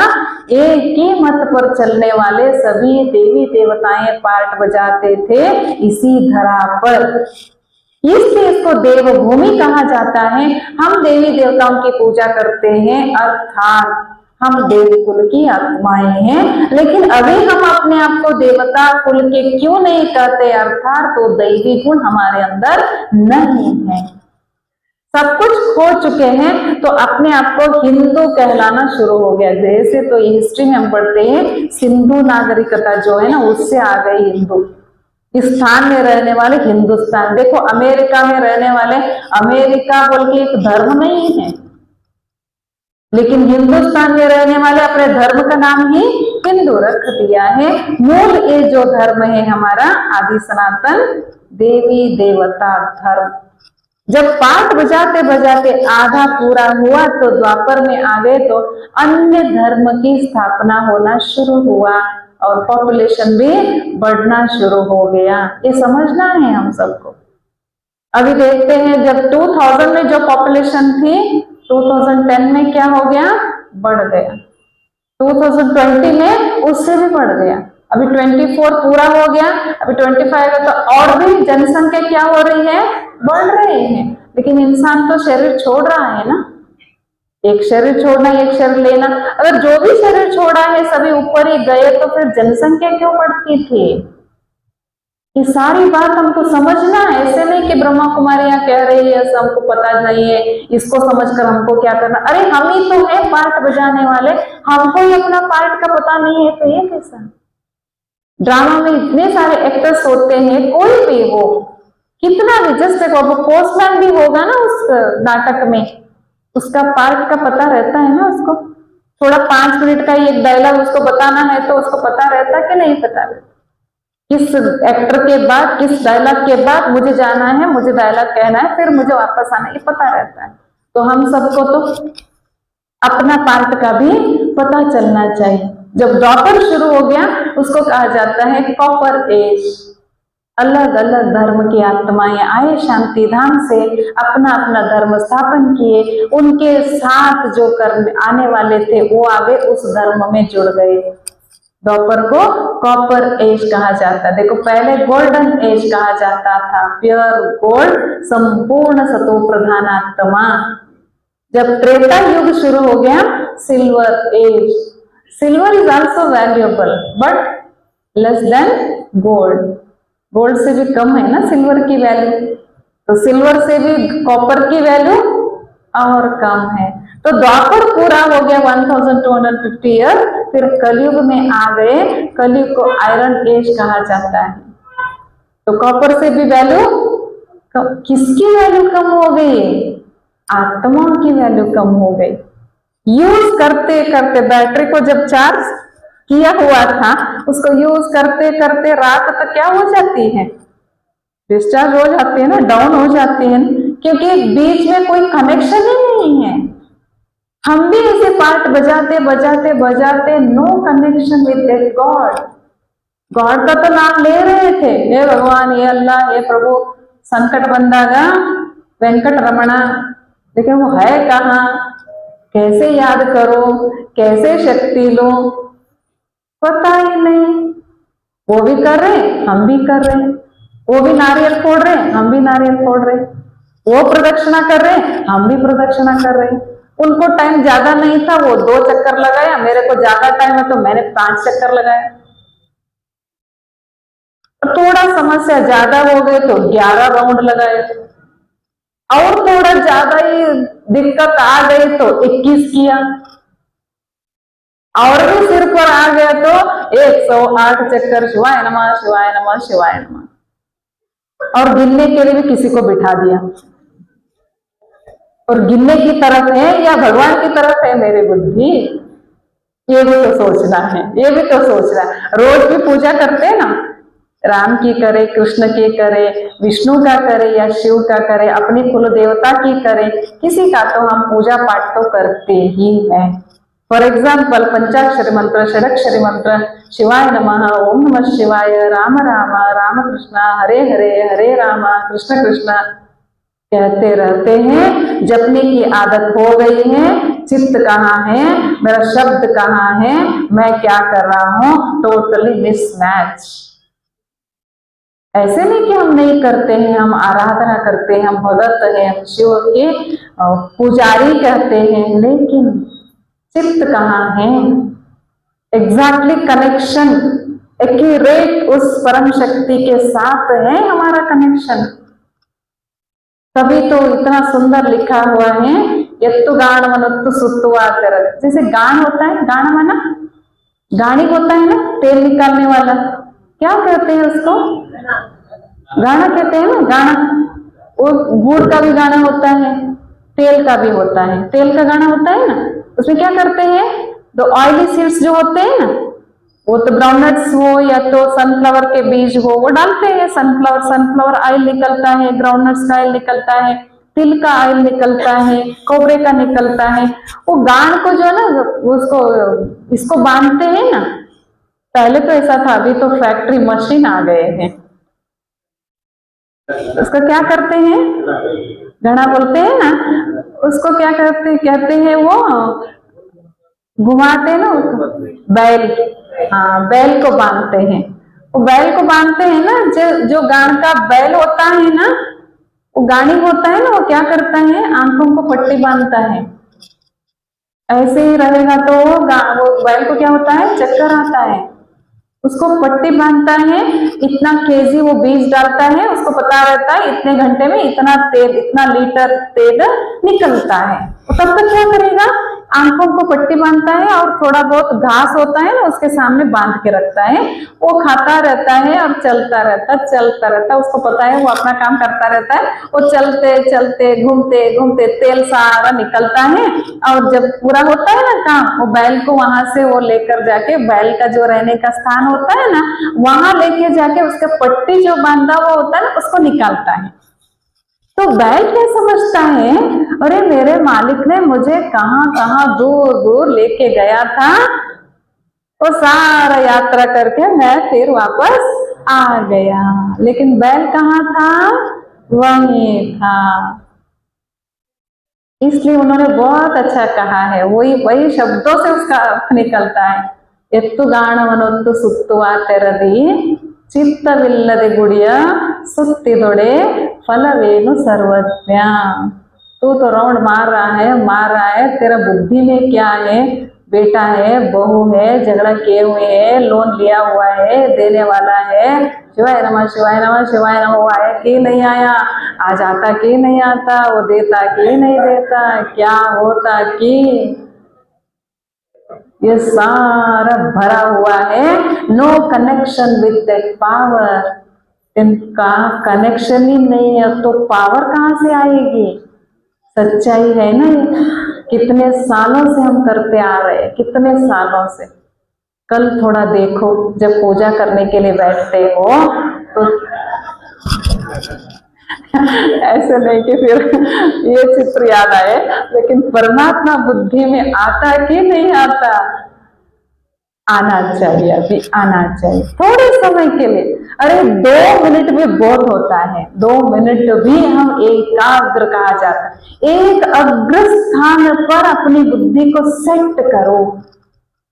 एक ही मत पर चलने वाले सभी देवी देवताएं पार्ट बजाते थे इसी धरा पर। इसलिए इसको देवभूमि कहा जाता है। हम देवी देवताओं की पूजा करते हैं, अर्थात हम देवकुल की आत्माएं हैं, लेकिन अभी हम अपने आप को देवता कुल के क्यों नहीं कहते? अर्थात तो दैवी गुण हमारे अंदर नहीं है, सब कुछ खो चुके हैं, तो अपने आप को हिंदू कहलाना शुरू हो गया। जैसे तो हिस्ट्री में हम पढ़ते हैं सिंधु नागरिकता जो है ना, उससे आ गई हिंदू। इस स्थान में रहने वाले हिंदुस्तान, देखो अमेरिका में रहने वाले, अमेरिका बोल के एक धर्म नहीं है, लेकिन हिंदुस्तान में रहने वाले अपने धर्म का नाम ही हिंदू रख दिया है। मूल ये जो धर्म है हमारा आदि सनातन देवी देवता धर्म। जब पाठ बजाते बजाते आधा पूरा हुआ तो द्वापर में आ गए तो अन्य धर्म की स्थापना होना शुरू हुआ और पॉपुलेशन भी बढ़ना शुरू हो गया। ये समझना है हम सबको। अभी देखते हैं जब 2000 में जो पॉपुलेशन थी 2010 में क्या हो गया? बढ़ गया। 2020 में उससे भी बढ़ गया। अभी 24 पूरा हो गया, अभी 25 है, तो और भी जनसंख्या क्या हो रही है? बढ़ रहे हैं। लेकिन इंसान तो शरीर छोड़ रहा है ना, एक शरीर छोड़ना एक शरीर लेना। अगर जो भी शरीर छोड़ा है सभी ऊपर ही गए तो फिर जनसंख्या क्यों बढ़ती थी? ये सारी बात हमको समझना है। ऐसे नहीं कि ब्रह्मा कुमारी यहाँ कह रही है हमको पता नहीं है, इसको समझकर हमको क्या करना। अरे हम ही तो है पार्ट बजाने वाले, हमको ही अपना पार्ट का पता नहीं है तो ये कैसा? ड्रामा में इतने सारे एक्टर्स होते हैं, कोई भी हो, कितना भी, जस्ट पोस्टमैन भी होगा ना उस नाटक में, उसका पार्ट का पता रहता है ना उसको। थोड़ा 5 मिनट का ही एक डायलॉग उसको बताना है तो उसको पता रहता है कि नहीं पता रहता? किस एक्टर के बाद, किस डायलॉग के बाद मुझे जाना है, मुझे डायलॉग कहना है, फिर मुझे वापस आना है, ये पता रहता है। तो हम सबको तो अपना पार्ट का भी पता चलना चाहिए। जब द्वापर शुरू हो गया उसको कहा जाता है कॉपर एज। अलग अलग धर्म की आत्माएं आए शांति धाम से, अपना अपना धर्म स्थापन किए, उनके साथ जो करने आने वाले थे वो आगे उस धर्म में जुड़ गए। द्वापर को कॉपर एज कहा जाता है। देखो पहले गोल्डन एज कहा जाता था, प्योर गोल्ड, संपूर्ण सतो प्रधान आत्मा। जब त्रेता युग शुरू हो गया silver age. Silver is also valuable but less than gold. Gold से भी कम है ना सिल्वर की वैल्यू, तो सिल्वर से भी कॉपर की वैल्यू और कम है। तो द्वापर पूरा हो गया 1250 ईयर, फिर कलयुग में आ गए। कलयुग को आयरन एज कहा जाता है। तो कॉपर से भी वैल्यू किसकी वैल्यू कम हो गई? आत्मा की वैल्यू कम हो गई। यूज करते करते, बैटरी को जब चार्ज किया हुआ था उसको यूज करते करते रात तक क्या हो जाती है? डिस्चार्ज हो जाती है ना, डाउन हो जाती है, क्योंकि बीच में कोई कनेक्शन ही नहीं है। हम भी इसे पार्ट बजाते बजाते बजाते no connection with that God. God का तो नाम ले रहे थे, हे भगवान, हे अल्लाह, हे प्रभु, संकट बंदागा वेंकट रमणा, लेकिन वो है कहाँ? कैसे याद करो, कैसे शक्ति लो, पता ही नहीं। वो भी कर रहे, हम भी कर रहे, वो भी नारियल फोड़ रहे, हम भी नारियल फोड़ रहे, वो प्रदक्षिणा कर रहे, हम भी प्रदक्षिणा कर रहे। उनको टाइम ज्यादा नहीं था, वो 2 चक्कर लगाया, मेरे को ज्यादा टाइम है तो मैंने 5 चक्कर लगाया। थोड़ा समस्या ज्यादा हो गए तो 11 राउंड लगाए, और थोड़ा ज्यादा ही दिक्कत आ गई तो 21 किया, और भी सिर पर आ गया तो 108 चक्कर शिवाय नमः शिवाय नमः शिवाय नमः। और गिनने के लिए भी किसी को बिठा दिया, और गिनने की तरफ है या भगवान की तरफ है मेरी बुद्धि, ये भी तो सोचना है, ये भी तो सोचना है। रोज भी पूजा करते हैं ना, राम की करे, कृष्ण की करे, विष्णु का करे या शिव का करे, अपनी कुल देवता की करे, किसी का तो हम पूजा पाठ तो करते ही हैं। फॉर एग्जाम्पल पंचाक्षरी मंत्र, षडाक्षरी मंत्र, शिवाय नमः, ओम नमः शिवाय, राम राम राम कृष्ण, हरे हरे हरे राम कृष्ण कृष्ण कहते रहते हैं। जपने की आदत हो गई है, चित्त कहाँ है, मेरा शब्द कहाँ है, मैं क्या कर रहा हूं, टोटली मिसमैच। ऐसे नहीं कि हम नहीं करते हैं, हम आराधना करते हैं, हम भगत हैं, हम शिव के पुजारी कहते हैं, लेकिन चित्त कहाँ है, एग्जैक्टली कनेक्शन, एक्यूरेट उस परम शक्ति के साथ है हमारा कनेक्शन। तभी तो इतना सुंदर लिखा हुआ है, यत्तु गान मनोत्तु सुत्तुवा करत। जैसे गान होता है, गान माना गाड़ी होता है ना, तेल निकालने वाला, क्या कहते हैं उसको, गाना कहते हैं ना, गाना। वो गुड़ का भी गाना होता है, तेल का भी होता है, तेल का गाना होता है ना, उसमें क्या करते हैं, तो ऑयली सीड्स जो होते हैं ना, वो तो ग्राउंडनट्स हो या तो सनफ्लावर के बीज हो, वो डालते हैं। सनफ्लावर ऑयल निकलता है, ग्राउंडनट्स का ऑयल निकलता है, तिल का ऑयल निकलता है, कोबरे का निकलता है। वो गान को जो है ना, उसको इसको बांधते हैं ना, पहले तो ऐसा था, अभी तो फैक्ट्री मशीन आ गए हैं। उसको क्या करते हैं, घड़ा बोलते हैं ना, उसको क्या करते कहते हैं, वो घुमाते हैं ना उसको, बैल, हाँ बैल को बांधते हैं। वो बैल को बांधते हैं ना, जो गान का बैल होता है ना, वो गाड़ी होता है ना, वो क्या करता है, आंखों को पट्टी बांधता है। ऐसे ही रहेगा तो वो बैल को क्या होता है, चक्कर आता है, उसको पट्टी बांधता है, इतना केजी वो बीज डालता है, उसको पता रहता है इतने घंटे में इतना तेल, इतना लीटर तेल निकलता है। तब तक क्या करेगा, आंखों को पट्टी बांधता है, और थोड़ा बहुत घास होता है ना उसके सामने बांध के रखता है, वो खाता रहता है और चलता रहता, उसको पता है वो अपना काम करता रहता है। वो चलते चलते घूमते घूमते तेल सारा निकलता है, और जब पूरा होता है ना काम, वो बैल को वहां से वो लेकर जाके, बैल का जो रहने का स्थान होता है ना, वहां लेके जाके उसका पट्टी जो बांधा हुआ होता है ना, उसको निकालता है। तो बैल क्या समझता है, अरे मेरे मालिक ने मुझे कहां कहां दूर दूर लेके गया था, वो सारा यात्रा करके मैं फिर वापस आ गया, लेकिन बैल कहाँ था, वहीं था। इसलिए उन्होंने बहुत अच्छा कहा है, वही शब्दों से उसका अर्थ निकलता है, ಎತ್ತು ಗಾಣವನೊತ್ತು ಸುತ್ತುವ ತೆರದಿ ಚಿತ್ತವಿಲ್ಲದೆ ಗುಡಿಯ ಸುತ್ತಿದೊಡೆ फलवेनु सर्वज्ञ। तू तो राउंड मार रहा है, तेरा बुद्धि में क्या है, बेटा है, बहू है, झगड़ा किए हुए है, लोन लिया हुआ है, देने वाला है, शिवाय नमः शिवाय नमः शिवाय नमः, वो आया कि नहीं आया, आज आता कि नहीं आता, वो देता कि नहीं देता, क्या होता कि, ये सारा भरा हुआ है। No connection with that power, इनका कनेक्शन ही नहीं है तो पावर कहाँ से आएगी। सच्चाई है ना, ये कितने सालों से हम करते आ रहे हैं, कितने सालों से। कल थोड़ा देखो, जब पूजा करने के लिए बैठते हो तो ऐसे नहीं कि फिर ये चित्र याद आए, लेकिन परमात्मा बुद्धि में आता कि नहीं आता, आना चाहिए, अभी आना चाहिए थोड़े समय के लिए। अरे 2 मिनट भी बहुत होता है, 2 मिनट भी हम एकाग्र कहा जाता है। एक अग्र स्थान पर अपनी बुद्धि को सेट करो।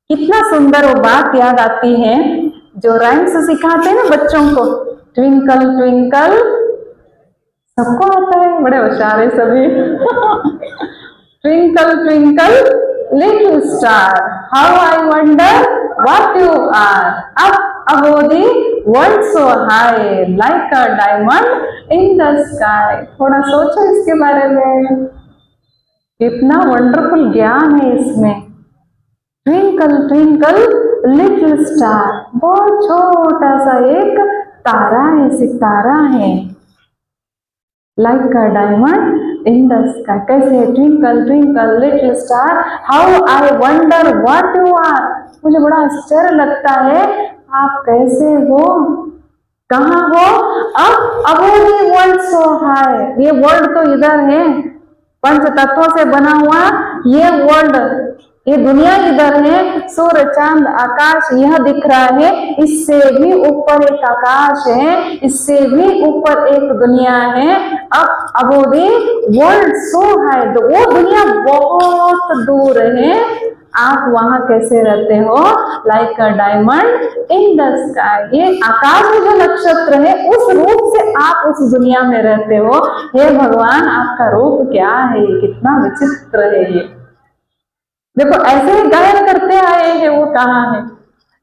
कितना सुंदर वो बात याद आती है जो राइम्स सिखाते हैं ना बच्चों को, ट्विंकल ट्विंकल, सबको आता है, बड़े होशियार है सभी। Twinkle twinkle little star, how I wonder what you are. अब above the world so high like a diamond in the sky। थोड़ा सोचो इसके बारे में, कितना वंडरफुल ज्ञान है इसमें। ट्विंकल ट्विंकल लिटिल स्टार, बहुत छोटा सा एक तारा है, सितारा है। Like a diamond in the sky, कैसे? Twinkle twinkle little star how I wonder what you are, मुझे बड़ा आश्चर्य लगता है आप कैसे हो, कहाँ हो? अब वर्ल्ड सो हाई, ये वर्ल्ड तो इधर है, पंच तत्वों से बना हुआ ये वर्ल्ड, ये दुनिया इधर है, सूर्य चांद आकाश यह दिख रहा है, इससे भी ऊपर एक आकाश है, इससे भी ऊपर एक दुनिया है। अब वर्ल्ड सो हाई, तो वो दुनिया बहुत दूर है, आप वहां कैसे रहते हो? Like a diamond in the sky, ये आकाश में जो नक्षत्र है उस रूप से आप उस दुनिया में रहते हो। हे भगवान, आपका रूप क्या है, कितना विचित्र है ये। देखो ऐसे ही गायन करते आए हैं, वो कहाँ है,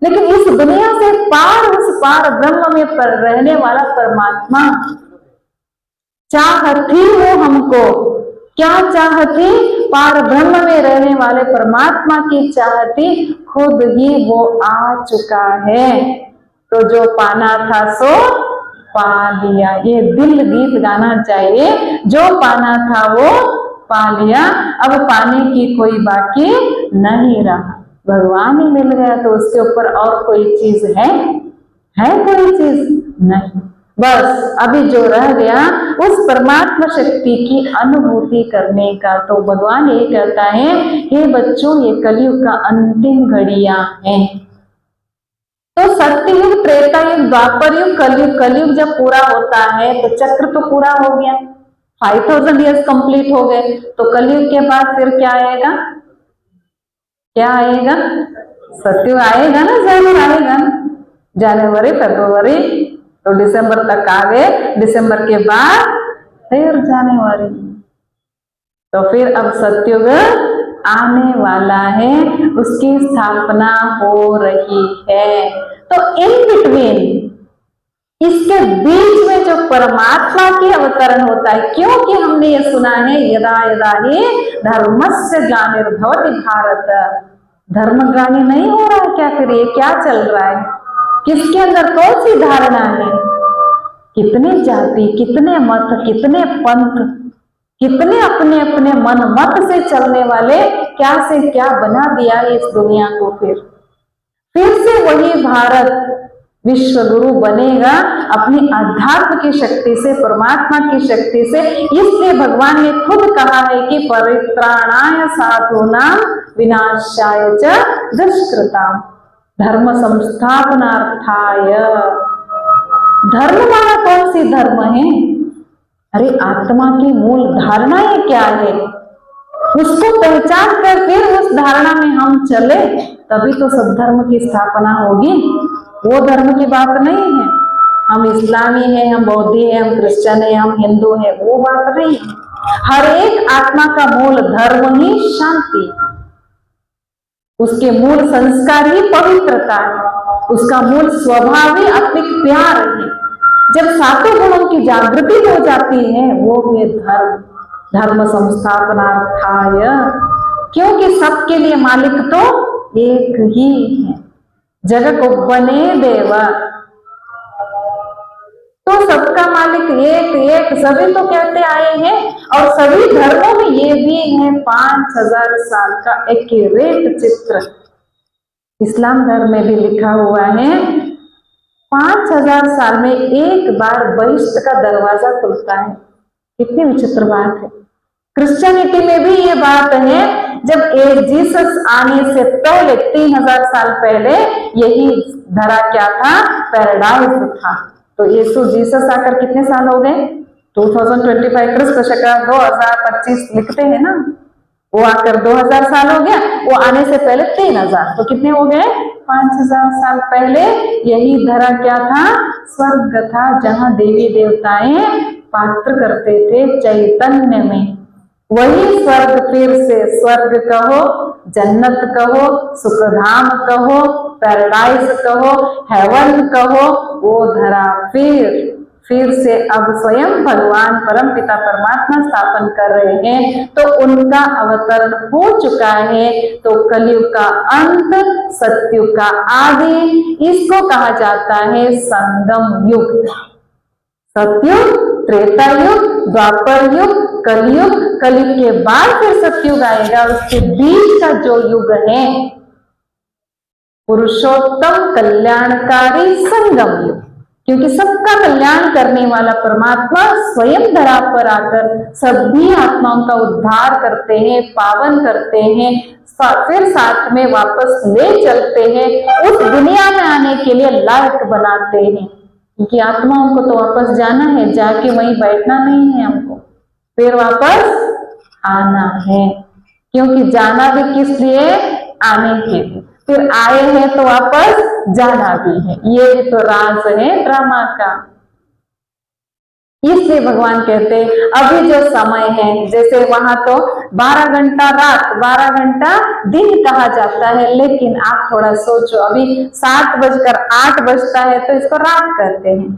लेकिन इस दुनिया से पार, उस पार ब्रह्म में रहने वाला परमात्मा चाहती वो हमको, क्या चाहती? पार ब्रह्म में रहने वाले परमात्मा की चाहती, खुद ही वो आ चुका है। तो जो पाना था सो पा लिया, ये दिल गीत गाना चाहिए, जो पाना था वो पा लिया, अब पाने की कोई बाकी नहीं रहा। भगवान ही मिल गया तो उसके ऊपर और कोई चीज है कोई चीज नहीं। बस अभी जो रह गया उस परमात्मा शक्ति की अनुभूति करने का। तो भगवान ये कहता है, हे बच्चों, ये कलयुग का अंतिम घड़ियां हैं। तो सत्ययुग, त्रेता युग, द्वापर युग, कलयुग, कलयुग जब पूरा होता है तो चक्र तो पूरा हो गया, 5000 ईयर्स कंप्लीट हो गए, तो कलयुग के बाद फिर क्या आएगा? क्या आएगा? सत्ययुग आएगा ना, जरूर आएगा। जनवरी फरवरी तो दिसंबर तक आ गए, दिसंबर के बाद फिर जनवरी, तो फिर अब सत्ययुग आने वाला है, उसकी स्थापना हो रही है। तो इन बिटवीन, इसके बीच में जो परमात्मा की अवतरण होता है, क्योंकि हमने ये सुना है यदा यदा ही धर्मस्य ग्लानिर्भवति भारत, धर्मग्लानि नहीं हो रहा है क्या? फिर ये क्या चल रहा है? किसके अंदर कौन सी धारणा है? कितने जाति, कितने मत, कितने पंथ, कितने अपने अपने मन मत से चलने वाले क्या से क्या बना दिया इस दुनिया को। फिर से वही भारत विश्व गुरु बनेगा अपनी अध्यात्म की शक्ति से, परमात्मा की शक्ति से। इसलिए भगवान ने खुद कहा है कि परित्राणाय साधूनां विनाशाय च दुष्कृताम् धर्म संस्थापनार्थाय। धर्म माना कौन सी धर्म है? अरे आत्मा की मूल धारणाएं क्या है, उसको पहचान कर फिर उस धारणा में हम चले, तभी तो सब धर्म की स्थापना होगी। वो धर्म की बात नहीं है हम इस्लामी है, हम बौद्धी है, हम क्रिश्चियन है, हम हिंदू है, वो बात नहीं है। हर एक आत्मा का मूल धर्म ही शांति, उसके मूल संस्कार ही पवित्रता है, उसका मूल स्वभाव ही आत्मिक प्यार है। जब सातों गुणों की जागृति हो जाती है, वो है धर्म, धर्म संस्थापनार्थाय। क्योंकि सबके लिए मालिक तो एक ही है, जगत को बने देवा, तो सबका मालिक एक एक, सभी तो कहते आए हैं। और सभी धर्मों में ये भी है 5000 साल का एक्यूरेट चित्र। इस्लाम धर्म में भी लिखा हुआ है 5000 साल में एक बार बहिष्ट का दरवाजा खुलता है। कितनी विचित्र बात है। क्रिश्चियनिटी में भी ये बात है, जब जीसस आने से पहले 3000 साल पहले यही धरा क्या था? पैराडाइज था। तो यीशु जीसस आकर कितने साल हो गए? 2025 क्रिस्त शका 2025 लिखते हैं ना, वो आकर 2000 साल हो गया, वो आने से पहले 3000, तो कितने हो गए? 5000 साल पहले यही धरा क्या था? स्वर्ग था, जहां देवी देवताएं पात्र करते थे चैतन्य में। वही स्वर्ग फिर से स्वर्ग कहो, जन्नत कहो, सुखधाम कहो, पैराडाइज कहो, हेवन कहो, वो धरा फिर से अब स्वयं भगवान परम पिता परमात्मा स्थापन कर रहे हैं। तो उनका अवतरण हो चुका है। तो कलयुग का अंत, सतयुग का आदि, इसको कहा जाता है संगम युग। सतयुग, त्रेता युग, द्वापर युग, कलयुग, कलयुग के बाद फिर सतयुग आएगा। उसके बीच का जो युग है पुरुषोत्तम कल्याणकारी संगम युग, क्योंकि सबका कल्याण करने वाला परमात्मा स्वयं धरा पर आकर सभी आत्माओं का उद्धार करते हैं, पावन करते हैं, फिर साथ में वापस ले चलते हैं, उस दुनिया में आने के लिए लायक बनाते हैं। क्योंकि आत्माओं को तो वापस जाना है, जाके वहीं बैठना नहीं है हमको, फिर वापस आना है। क्योंकि जाना भी किस लिए? आने के लिए। फिर आए हैं तो वापस जाना भी है। ये भी तो राज है ड्रामा का। इसलिए भगवान कहते हैं अभी जो समय है, जैसे वहां तो 12 घंटा रात 12 घंटा दिन कहा जाता है, लेकिन आप थोड़ा सोचो, अभी 7:08 बजता है तो इसको रात कहते हैं,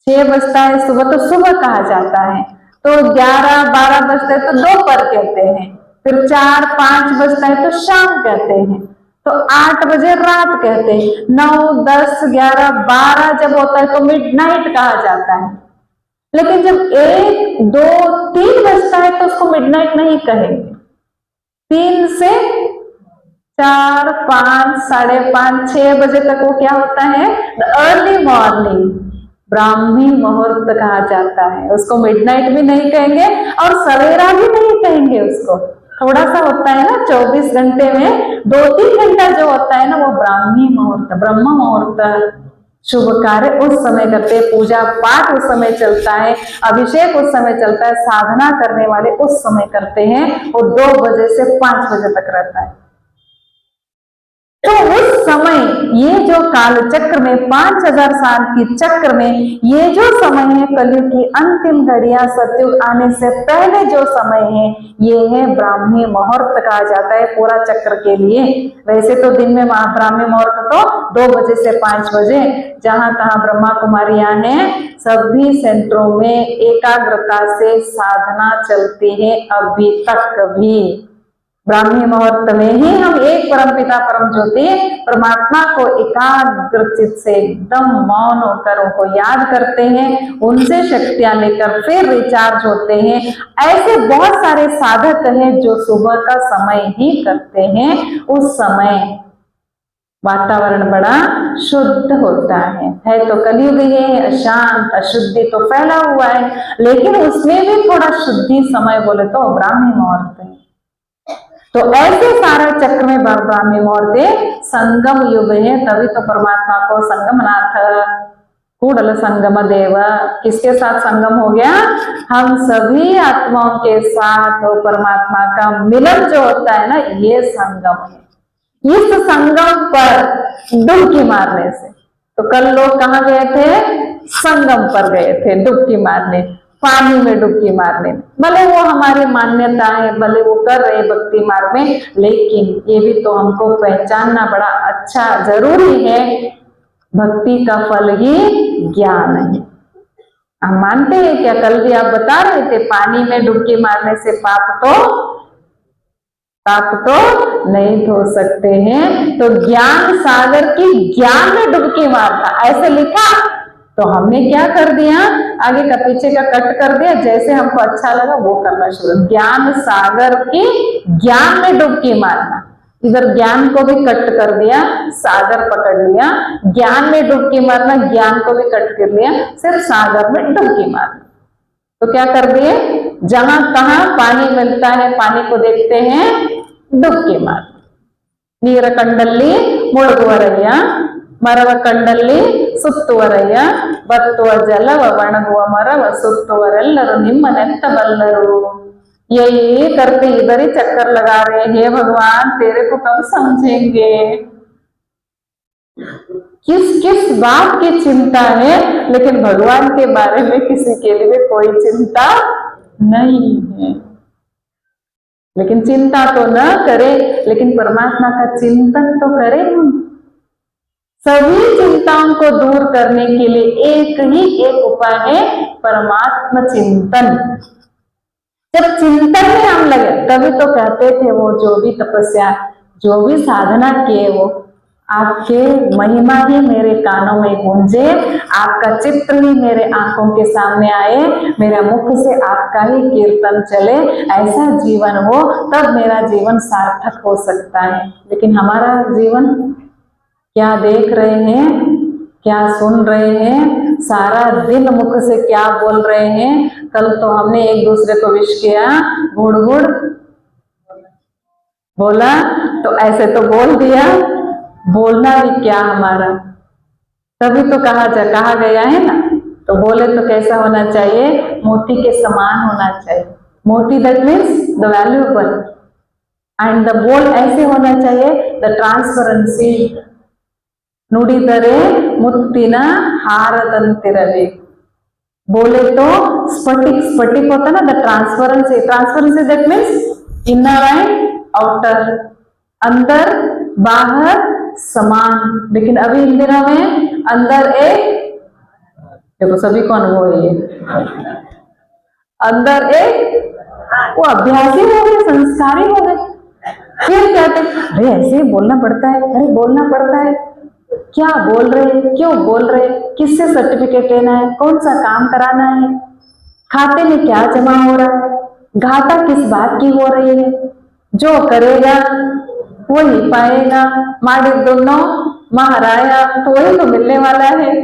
6 बजता है सुबह तो सुबह कहा जाता है, तो 11-12 बजता है तो दोपहर कहते हैं, फिर 4-5 बजता है तो शाम कहते हैं, तो 8 बजे रात कहते हैं, 9, 10, 11, 12 जब होता है तो मिडनाइट कहा जाता है। लेकिन जब 1, 2, 3 बजता है तो उसको मिडनाइट नहीं कहेंगे। 3 से 4, 5, 5:30, 6 बजे तक वो क्या होता है? अर्ली मॉर्निंग, ब्राह्मी मुहूर्त कहा जाता है। उसको मिडनाइट भी नहीं कहेंगे और सवेरा भी नहीं कहेंगे। उसको थोड़ा सा होता है ना, 24 घंटे में 2-3 घंटा जो होता है ना, वो ब्राह्मी मुहूर्त, ब्रह्म मुहूर्त, शुभ कार्य उस समय करते हैं, पूजा पाठ उस समय चलता है, अभिषेक उस समय चलता है, साधना करने वाले उस समय करते हैं। वो 2 बजे से 5 बजे तक रहता है। तो उस समय ये जो काल चक्र में 5000 साल की चक्र में ये जो समय है, कलयुग की अंतिम घड़ियां, सतयुग आने से पहले जो समय है, ये है ब्राह्मी मुहूर्त कहा जाता है पूरा चक्र के लिए। वैसे तो दिन में ब्राह्मी मुहूर्त तो 2 बजे से 5 बजे, जहां तहां ब्रह्मा कुमारियां हैं, सभी सेंटरों में एकाग्रता से साधना चलती है अभी तक भी। ब्राह्मी मुहूर्त में ही हम एक परम पिता परम ज्योति परमात्मा को एकाग्रचित से एकदम मौन होकर उनको याद करते हैं, उनसे शक्तियां लेकर फिर रिचार्ज होते हैं। ऐसे बहुत सारे साधक हैं जो सुबह का समय ही करते हैं। उस समय वातावरण बड़ा शुद्ध होता है तो कलयुग है, अशांत अशुद्धि तो फैला हुआ है, लेकिन उसमें भी थोड़ा शुद्धि समय बोले तो ब्राह्मी मुहूर्त है। तो ऐसे सारा चक्र में ब्राह्मी मुहूर्त संगम युग है। तभी तो परमात्मा को संगमनाथ कूडल संगम देव, किसके साथ संगम हो गया? हम सभी आत्माओं के साथ परमात्मा का मिलन जो होता है ना, ये संगम है। इस संगम पर डुबकी मारने से, तो कल लोग कहाँ गए थे? संगम पर गए थे डुबकी मारने, पानी में डुबकी मारने। भले वो हमारी मान्यता है, भले वो कर रहे भक्ति मार्ग में, लेकिन ये भी तो हमको पहचानना बड़ा अच्छा जरूरी है। भक्ति का फल ही ज्ञान है। हम मानते हैं क्या? कल भी आप बता रहे थे पानी में डुबकी मारने से पाप तो नहीं धो सकते हैं। तो ज्ञान सागर की ज्ञान में डुबकी मारना ऐसे लिखा, तो हमने क्या कर दिया? आगे का पीछे का कट कर दिया, जैसे हमको अच्छा लगा वो करना शुरू। ज्ञान सागर की ज्ञान में डुबकी मारना, इधर ज्ञान को भी कट कर दिया, सागर पकड़ लिया, ज्ञान में डुबकी मारना, ज्ञान को भी कट कर लिया, सिर्फ सागर में डुबकी मारना। तो क्या कर दिए? जहां कहां पानी मिलता है, पानी को देखते हैं, डुबकी मार। नीर कंडल्ली मुಳುಗುವರಯ್ಯ, ಮರವ ಕಂಡಲ್ಲಿ ಸುತ್ತುವರಯ್ಯ, ಬತ್ತುವ ಜಲವ ಒಣಗುವ ಮರವ ಸುತ್ತುವರೆಲ್ಲರೂ ನಿಮ್ಮನೆತ್ತ ಬಲ್ಲರು। यही करते इधर ही चक्कर लगा रहे हैं। हे भगवान, तेरे को कब समझेंगे? किस किस बात की चिंता है, लेकिन भगवान के बारे में किसी के लिए कोई चिंता नहीं है। लेकिन चिंता तो न करे, लेकिन परमात्मा का चिंतन तो करें हम। सभी चिंताओं को दूर करने के लिए एक ही एक उपाय है, परमात्मा चिंतन। जब चिंतन में हम लगे, तभी तो कहते थे वो जो भी तपस्या, जो भी साधना किए, वो आपके महिमा ही मेरे कानों में गूंजे, आपका चित्र ही मेरे आंखों के सामने आए, मेरा मुख से आपका ही कीर्तन चले, ऐसा जीवन हो, तब मेरा जीवन सार्थक हो सकता है। लेकिन हमारा जीवन क्या देख रहे हैं, क्या सुन रहे हैं, सारा दिन मुख से क्या बोल रहे हैं। कल तो हमने एक दूसरे को विश किया, गुड़ गुड़ बोला, तो ऐसे तो बोल दिया, बोलना भी क्या हमारा, तभी तो कहा गया है ना। तो बोले तो कैसा होना चाहिए, मोती के समान होना चाहिए। मोती that means the valuable, and the बोल ऐसे होना चाहिए, द ट्रांसपेरेंसी। ನುಡಿದರೆ ಮುತ್ತಿನ ಹಾರದಂತಿರಬೇಕು। बोले तो स्फटिक, स्फटिक होता ना, the transparency, transparency that means inner and outer, अंदर बाहर समान। लेकिन अभी इन दिनों में अंदर एक, देखो सभी को अनुभव है, अंदर एक, वो अभ्यासी हो गए, संस्कारी हो गए। फिर कहते अरे ऐसे बोलना पड़ता है, अरे बोलना पड़ता है, क्या बोल रहे, क्यों बोल रहे, किससे सर्टिफिकेट लेना है, कौन सा काम कराना है, खाते में क्या जमा हो रहा है, घाटा किस बात की हो रही है, जो करेगा वही पाएगा, दोनों महाराया तो वही तो मिलने वाला है।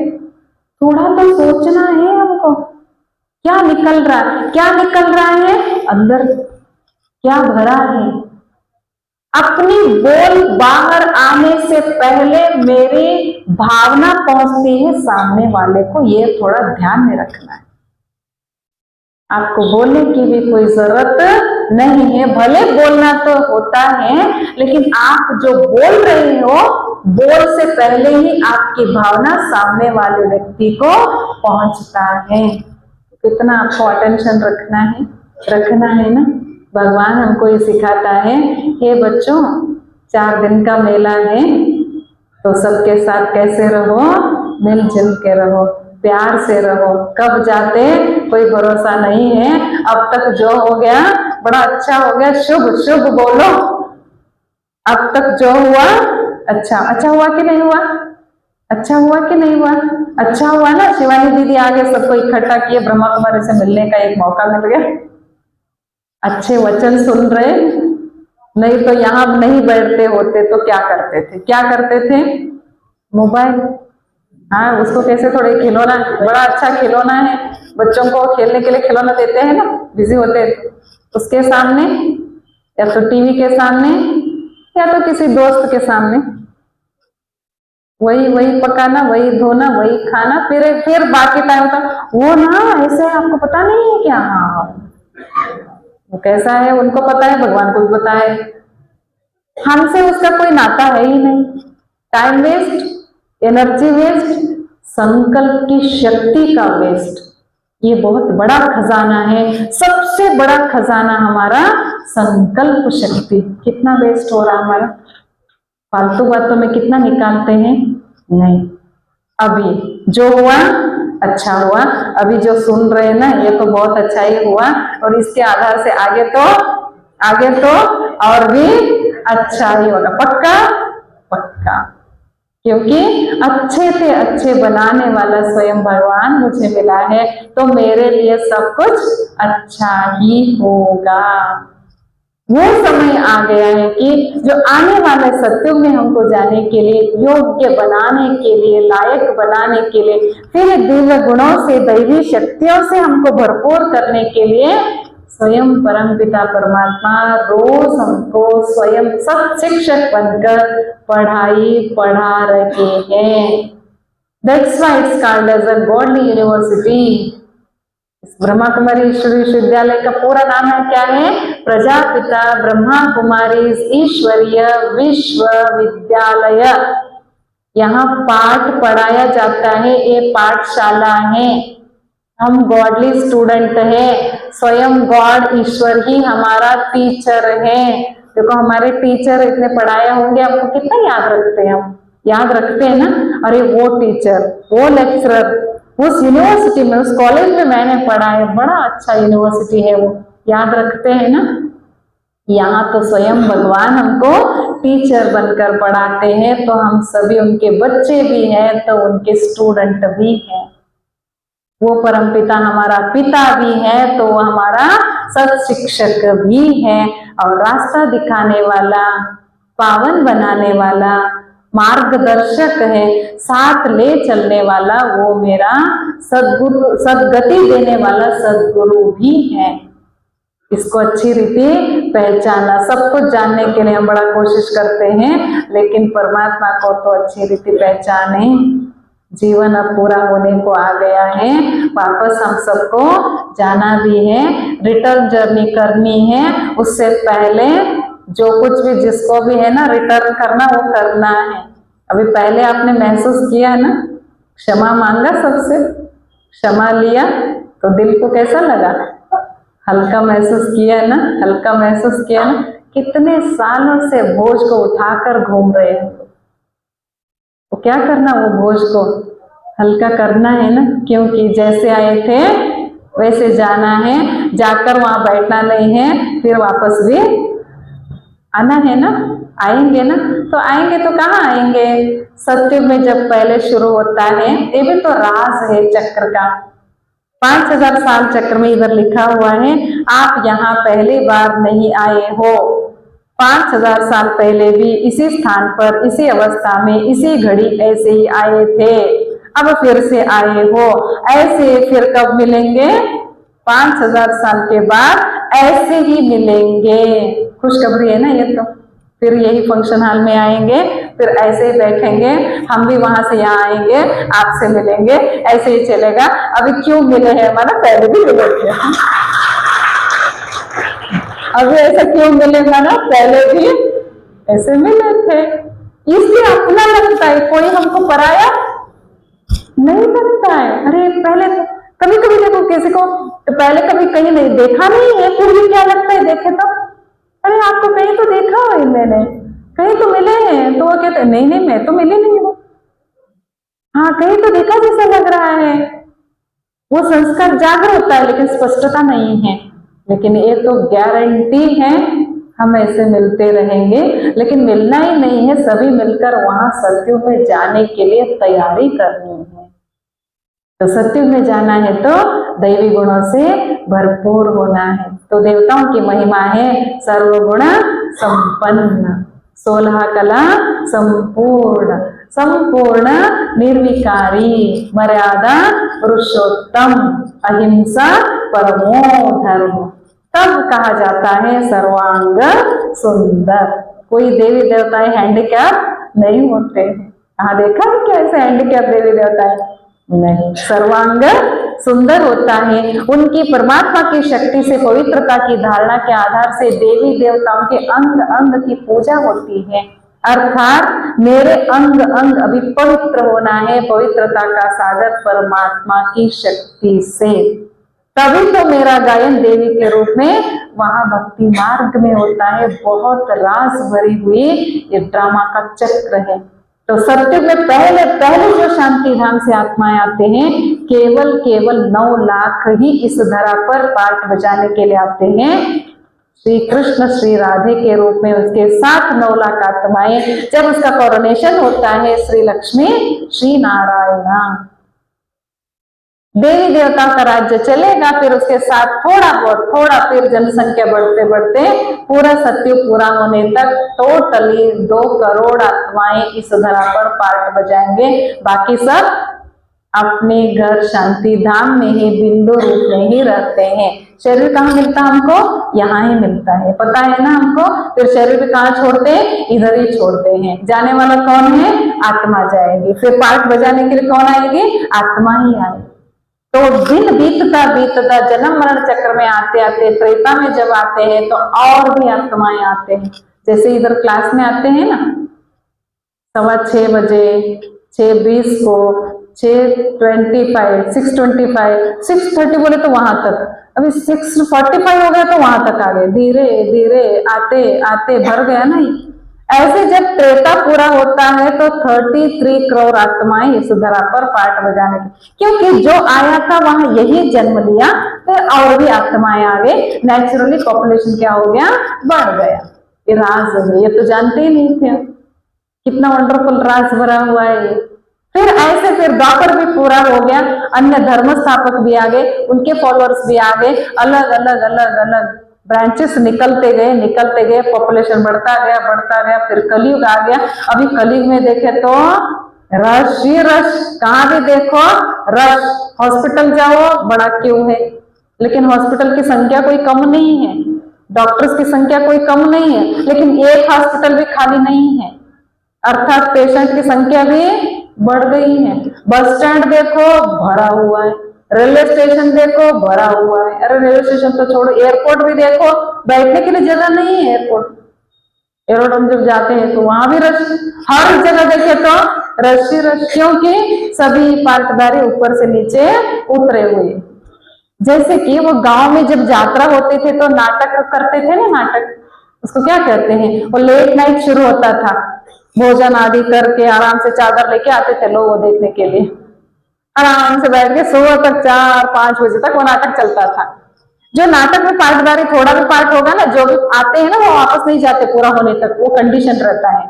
थोड़ा तो सोचना है हमको, क्या निकल रहा है, क्या निकल रहा है, अंदर क्या भरा है। अपनी बोल बाहर आने से पहले मेरी भावना पहुंचती है सामने वाले को, ये थोड़ा ध्यान में रखना है। आपको बोलने की भी कोई जरूरत नहीं है, भले बोलना तो होता है, लेकिन आप जो बोल रहे हो, बोल से पहले ही आपकी भावना सामने वाले व्यक्ति को पहुंचता है। कितना आपको अटेंशन रखना है ना। भगवान हमको ये सिखाता है, हे बच्चों 4 दिन का मेला है, तो सबके साथ कैसे रहो, मिलजुल के रहो, प्यार से रहो। कब जाते कोई भरोसा नहीं है। अब तक जो हो गया बड़ा अच्छा हो गया, शुभ शुभ बोलो। अब तक जो हुआ अच्छा हुआ कि नहीं हुआ, अच्छा हुआ कि नहीं हुआ, अच्छा हुआ ना। शिवानी दीदी आगे सबको इकट्ठा किए, ब्रह्मा कुमारी से मिलने का एक मौका मिल गया, अच्छे वचन सुन रहे। नहीं तो यहाँ नहीं बैठते होते तो क्या करते थे, मोबाइल। हाँ, उसको कैसे थोड़े खिलौना, बड़ा अच्छा खिलौना है, बच्चों को खेलने के लिए खिलौना देते हैं ना, बिजी होते हैं उसके सामने, या तो टीवी के सामने, या तो किसी दोस्त के सामने, वही पकाना, वही धोना, वही खाना, फिर बाकी टाइम तक वो ना ऐसे, आपको पता नहीं है क्या। हाँ, वो कैसा है उनको पता है, भगवान को भी पता है, हमसे उसका कोई नाता है ही नहीं। टाइम वेस्ट, एनर्जी वेस्ट, संकल्प की शक्ति का वेस्ट। ये बहुत बड़ा खजाना है, सबसे बड़ा खजाना हमारा संकल्प शक्ति। कितना वेस्ट हो रहा हमारा, फालतू बातों में कितना निकालते हैं। नहीं, अभी जो हुआ अच्छा हुआ, अभी जो सुन रहे हैं ना, ये तो बहुत अच्छा ही हुआ, और इसके आधार से आगे तो और भी अच्छा ही होगा, पक्का। क्योंकि अच्छे से अच्छे बनाने वाला स्वयं भगवान मुझे मिला है, तो मेरे लिए सब कुछ अच्छा ही होगा। वो समय आ गया है कि जो आने वाले सत्युग में हमको जाने के लिए, योग्य बनाने के लिए, लायक बनाने के लिए, फिर दिव्य गुणों से, दैवी शक्तियों से हमको भरपूर करने के लिए स्वयं परमपिता परमात्मा रोज हमको स्वयं सत्शिक्षक बनकर पढ़ा रहे हैं। That's why it's called as a godly university. Brahma Kumari ईश्वर विश्वविद्यालय का पूरा नाम है क्या है, प्रजापिता ब्रह्मा कुमारी ईश्वरीय विश्वविद्यालय। यहाँ पाठ पढ़ाया जाता है, ये पाठशाला है। हम गॉडली स्टूडेंट हैं, स्वयं गॉड ईश्वर ही हमारा टीचर है। देखो हमारे टीचर इतने पढ़ाए होंगे, आपको कितना याद रखते हैं, हम याद रखते हैं ना, अरे वो टीचर, वो लेक्चरर, उस यूनिवर्सिटी में, उस कॉलेज में मैंने पढ़ा है, बड़ा अच्छा यूनिवर्सिटी है वो, याद रखते हैं ना। यहाँ तो स्वयं भगवान हमको टीचर बनकर पढ़ाते हैं, तो हम सभी उनके बच्चे भी हैं, तो उनके स्टूडेंट भी हैं। वो परमपिता हमारा पिता भी है, तो वो हमारा सत शिक्षक भी है, और रास्ता दिखाने वाला, पावन बनाने वाला, मार्गदर्शक है, साथ ले चलने वाला, वो मेरा सद्गुरु, सद्गति देने वाला सद्गुरु भी है। इसको अच्छी रीति पहचाना। सब कुछ जानने के लिए हम बड़ा कोशिश करते हैं, लेकिन परमात्मा को तो अच्छी रीति पहचाने। जीवन अब पूरा होने को आ गया है, वापस हम सबको जाना भी है, रिटर्न जर्नी करनी है। उससे पहले जो कुछ भी जिसको भी है ना रिटर्न करना, वो करना है। अभी पहले आपने महसूस किया ना, क्षमा मांगा सबसे, क्षमा लिया, तो दिल को कैसा लगा, हल्का महसूस किया ना, हल्का महसूस किया ना। कितने सालों से बोझ को उठाकर घूम रहे हैं, तो क्या करना, वो बोझ को हल्का करना है ना, क्योंकि जैसे आए थे वैसे जाना है, जाकर वहां बैठना नहीं है, फिर वापस भी आना है ना। आएंगे ना, तो आएंगे तो कहाँ आएंगे, सत्युग में जब पहले शुरू होता है। ये भी तो राज है चक्र का, 5000 साल चक्र में इधर लिखा हुआ है, आप यहाँ पहली बार नहीं आए हो, 5000 साल पहले भी इसी स्थान पर, इसी अवस्था में, इसी घड़ी ऐसे ही आए थे, अब फिर से आए हो। ऐसे फिर कब मिलेंगे, 5000 साल के बाद ऐसे ही मिलेंगे। खुशखबरी है ना ये तो। फिर यही फंक्शन हॉल में आएंगे, फिर ऐसे ही बैठेंगे, हम भी वहां से यहाँ आएंगे, आपसे मिलेंगे, ऐसे ही चलेगा। अभी क्यों मिले हैं, माना पहले भी मिले थे, अभी ऐसा क्यों मिले, माना पहले भी ऐसे मिले थे। इसलिए अपना लगता है, कोई हमको पराया नहीं लगता है। अरे पहले कभी कभी देखो किसी को, तो पहले कभी कहीं नहीं देखा नहीं है, फिर भी क्या लगता है देखे तो, अरे आपको कहीं तो देखा है मैंने, कहीं तो मिले हैं, तो वो कहते नहीं नहीं मैं तो मिली नहीं हूँ, हाँ कहीं तो देखा जैसा लग रहा है। वो संस्कार जागृत होता है, लेकिन स्पष्टता नहीं है। लेकिन ये तो गारंटी है, हम ऐसे मिलते रहेंगे, लेकिन मिलना ही नहीं है, सभी मिलकर वहां सत्युग में जाने के लिए तैयारी करनी है। तो सत्युग में जाना है तो दैवी गुणों से भरपूर होना है। तो देवताओं की महिमा है सर्वगुण संपन्न, 16 कला संपूर्ण, संपूर्ण निर्विकारी, मर्यादा पुरुषोत्तम, अहिंसा परमो धर्म, तब कहा जाता है सर्वांग सुंदर। कोई देवी देवताएं हैंडीकैप नहीं होते हैं, कहाँ देखा है क्या ऐसे हैंडीकैप देवी देवताएं, नहीं, सर्वांग सुंदर होता है। उनकी परमात्मा की शक्ति से, पवित्रता की धारणा के आधार से देवी देवताओं के अंग अंग की पूजा होती है, अर्थात मेरे अंग अंग अभी पवित्र होना है, पवित्रता का सागर परमात्मा की शक्ति से, तभी तो मेरा गायन देवी के रूप में वहां भक्ति मार्ग में होता है। बहुत रास भरी हुई ये ड्रामा का चक्र है। तो सत्युग में पहले पहले जो शांति धाम से आत्माएं आते हैं, केवल 9 लाख ही इस धरा पर पाठ बजाने के लिए आते हैं। श्री कृष्ण श्री राधे के रूप में उसके साथ 9 लाख आत्माएं, जब उसका कोरोनेशन होता है, श्री लक्ष्मी श्री नारायणा, देवी देवता का राज्य चलेगा। फिर उसके साथ थोड़ा फिर जनसंख्या बढ़ते बढ़ते पूरा सत्युग पूरा होने तक टोटली 2 करोड़ आत्माएं इस धरा पर पार्ट बजाएंगे। बाकी सब अपने घर शांति धाम में ही बिंदु रूप में ही रहते हैं। शरीर कहाँ मिलता हमको, यहाँ ही मिलता है, पता है ना हमको। फिर शरीर भी कहाँ छोड़ते हैं, इधर ही छोड़ते हैं। जाने वाला कौन है, आत्मा जाएगी। फिर पार्ट बजाने के लिए कौन आएगी, आत्मा ही आएगी। तो दिन बीतता बीतता जन्म मरण चक्र में आते आते त्रेता में जब आते हैं, तो और भी आत्माएं आते हैं। जैसे इधर क्लास में आते हैं ना, 6:15 बजे, 6:20 को, 625, 625, 630 बोले तो वहां तक, अभी 645 हो गया तो वहां तक आ गए, धीरे धीरे आते आते भर गया ना। ऐसे जब त्रेता पूरा होता है तो 33 करोड़ आत्माएं इस धरा पर पाठ बजाने की, क्योंकि जो आया था वहां यही जन्म लिया, फिर और भी आत्माएं आ गई, नेचुरली पॉपुलेशन क्या हो गया, बढ़ गया। ये राज है, ये तो जानते ही नहीं थे, कितना वंडरफुल राज भरा हुआ है ये। फिर ऐसे फिर द्वापर भी पूरा हो गया, अन्य धर्म स्थापक भी आ गए, उनके फॉलोअर्स भी आ गए, अलग अलग अलग अलग ब्रांचेस निकलते गए, पॉपुलेशन बढ़ता गया, फिर कलयुग आ गया। अभी कलयुग में देखे तो रश ही रश, कहाँ भी देखो रश, हॉस्पिटल जाओ बड़ा क्यों है, लेकिन हॉस्पिटल की संख्या कोई कम नहीं है, डॉक्टर्स की संख्या कोई कम नहीं है, लेकिन एक हॉस्पिटल भी खाली नहीं है, अर्थात पेशेंट की संख्या भी बढ़ गई है। बस स्टैंड देखो भरा हुआ है, रेलवे स्टेशन देखो भरा हुआ है, अरे रेलवे स्टेशन तो छोड़ो, एयरपोर्ट भी देखो, बैठने के लिए जगह नहीं है एयरपोर्ट, एयरपोर्ट हम जब जाते हैं तो वहां भी रश, हर जगह देखे तो रश ही रश, क्योंकि सभी पार्टदारी ऊपर से नीचे उतरे हुए। जैसे कि वो गांव में जब यात्रा होते थे तो नाटक करते थे ना, नाटक उसको क्या कहते हैं, वो लेट नाइट शुरू होता था, भोजन आदि करके आराम से चादर लेके आते थे लोग वो देखने के लिए, आराम से बैठ के सुबह तक 4-5 बजे तक वो नाटक चलता था। जो नाटक में पार्टदारी थोड़ा भी पार्ट होगा ना, जो भी आते हैं ना वो वापस नहीं जाते पूरा होने तक, वो कंडीशन रहता है।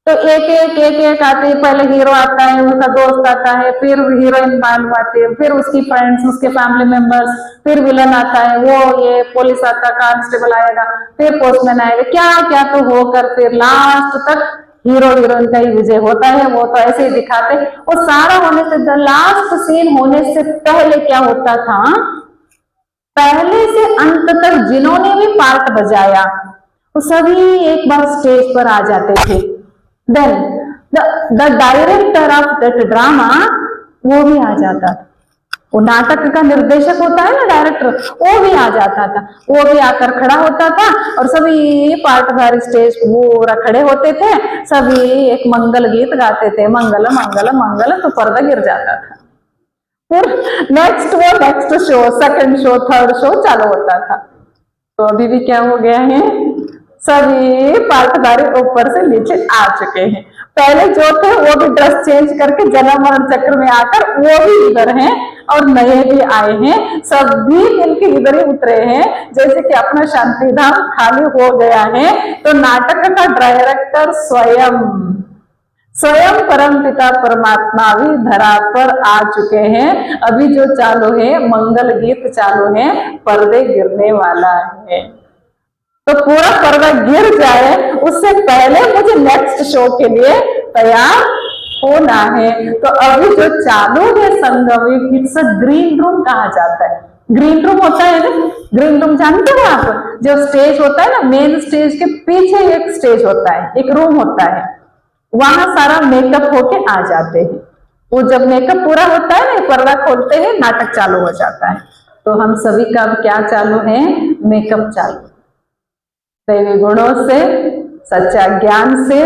तो एक आते हैं, पहले हीरो आता है, उसका दोस्त आता है, फिर हीरोइन मालूम आती है, फिर उसकी फ्रेंड्स, उसके फैमिली मेंबर्स, फिर विलन आता है, वो ये पुलिस आता, कांस्टेबल आएगा, फिर पोस्टमैन आएगा, क्या क्या तो होकर फिर लास्ट तक हीरो हीरोइन का ही विजय होता है। वो तो ऐसे ही दिखाते, वो सारा होने से लास्ट सीन होने से पहले क्या होता था, पहले से अंत तक जिन्होंने भी पार्ट बजाया वो सभी एक बार स्टेज पर आ जाते थे। Then the director of that drama वो भी आ जाता था, वो नाटक का निर्देशक होता है ना डायरेक्टर, वो भी आ जाता था, वो भी आकर खड़ा होता था और सभी पार्टदार स्टेज पूरा खड़े होते थे, सभी एक मंगल गीत गाते थे, मंगल मंगल मंगल, तो पर्दा गिर जाता था। फिर next show, second show, third show चालू होता था। तो अभी भी क्या हो गया है, सभी पार्टदारी ऊपर से नीचे आ चुके हैं। पहले जो थे वो भी ड्रेस चेंज करके जन्म मरण चक्र में आकर वो भी इधर हैं, और नए भी आए हैं, सभी मिलके इधर ही उतरे हैं। जैसे कि अपना शांति धाम खाली हो गया है तो नाटक का डायरेक्टर स्वयं परम पिता परमात्मा भी धरा पर आ चुके हैं। अभी जो चालू है मंगल गीत चालू है, पर्दे गिरने वाला है, तो पूरा पर्दा गिर जाए उससे पहले मुझे नेक्स्ट शो के लिए तैयार होना है। तो अभी जो चालू है संगम, इट्स अ ग्रीन रूम कहा जाता है। ग्रीन रूम होता है ना, ग्रीन रूम जानते हो आप, जो स्टेज होता है ना, मेन स्टेज के पीछे एक स्टेज होता है, एक रूम होता है, वहां सारा मेकअप होके आ जाते हैं। वो जब मेकअप पूरा होता है ना, पर्दा खोलते हैं, नाटक चालू हो जाता है। तो हम सभी का अब क्या चालू है, मेकअप चालू, दैवी गुणों से, सच्चा ज्ञान से,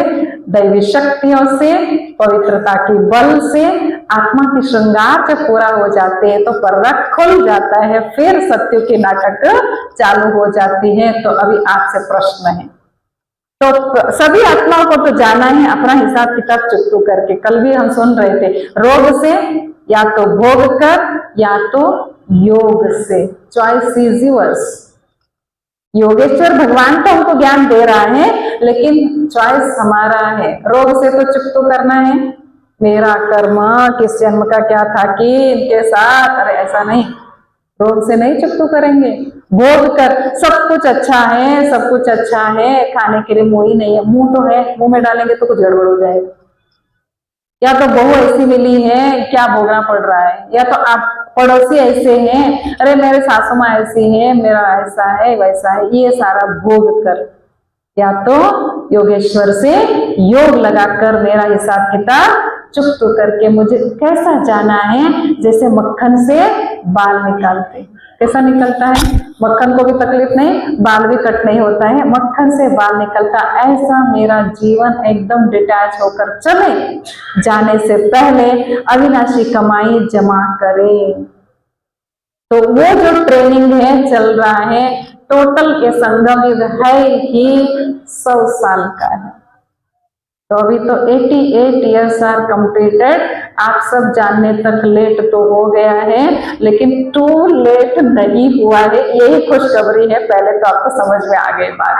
दैवी शक्तियों से, पवित्रता की बल से आत्मा की श्रृंगार जब पूरा हो जाते हैं तो पर्दा खुल जाता है, फिर सत्य के नाटक चालू हो जाती है। तो अभी आपसे प्रश्न है, तो सभी आत्माओं को तो जाना है अपना हिसाब किताब चुकतू करके। कल भी हम सुन रहे थे, रोग से या तो भोग कर या तो योग से, चॉइस इज योर्स। योगेश्वर भगवान तो हमको ज्ञान दे रहा है, लेकिन चॉइस हमारा है। रोग से तो चुप तो करना है, मेरा कर्म किस जन्म का क्या था कि इनके साथ, अरे ऐसा नहीं, रोग से नहीं चुप तो करेंगे। भोग कर, सब कुछ अच्छा है, सब कुछ अच्छा है, खाने के लिए मुंह ही नहीं है, मुंह तो है, मुंह में डालेंगे तो कुछ गड़बड़ हो जाएगा, या तो बहू ऐसी मिली है क्या भोगना पड़ रहा है, या तो आप पड़ोसी ऐसे हैं, अरे मेरे सासू माँ ऐसी है, मेरा ऐसा है वैसा है, ये सारा भोग कर, या तो योगेश्वर से योग लगाकर मेरा हिसाब किताब चुप तो करके मुझे कैसा जाना है, जैसे मक्खन से बाल निकालते, कैसा निकलता है? मक्खन को भी तकलीफ नहीं, बाल भी कट नहीं होता है, मक्खन से बाल निकलता। ऐसा मेरा जीवन एकदम डिटैच होकर चले, जाने से पहले अविनाशी कमाई जमा करे। तो वो जो ट्रेनिंग है चल रहा है, टोटल ये संगम युग है ही 100 साल का है। तो अभी तो 88 ईयर्स आर कंप्लीटेड। आप सब जानने तक लेट तो हो गया है, लेकिन टू लेट नहीं हुआ है, यही खुशखबरी है। पहले तो आपको समझ में आ गई बात।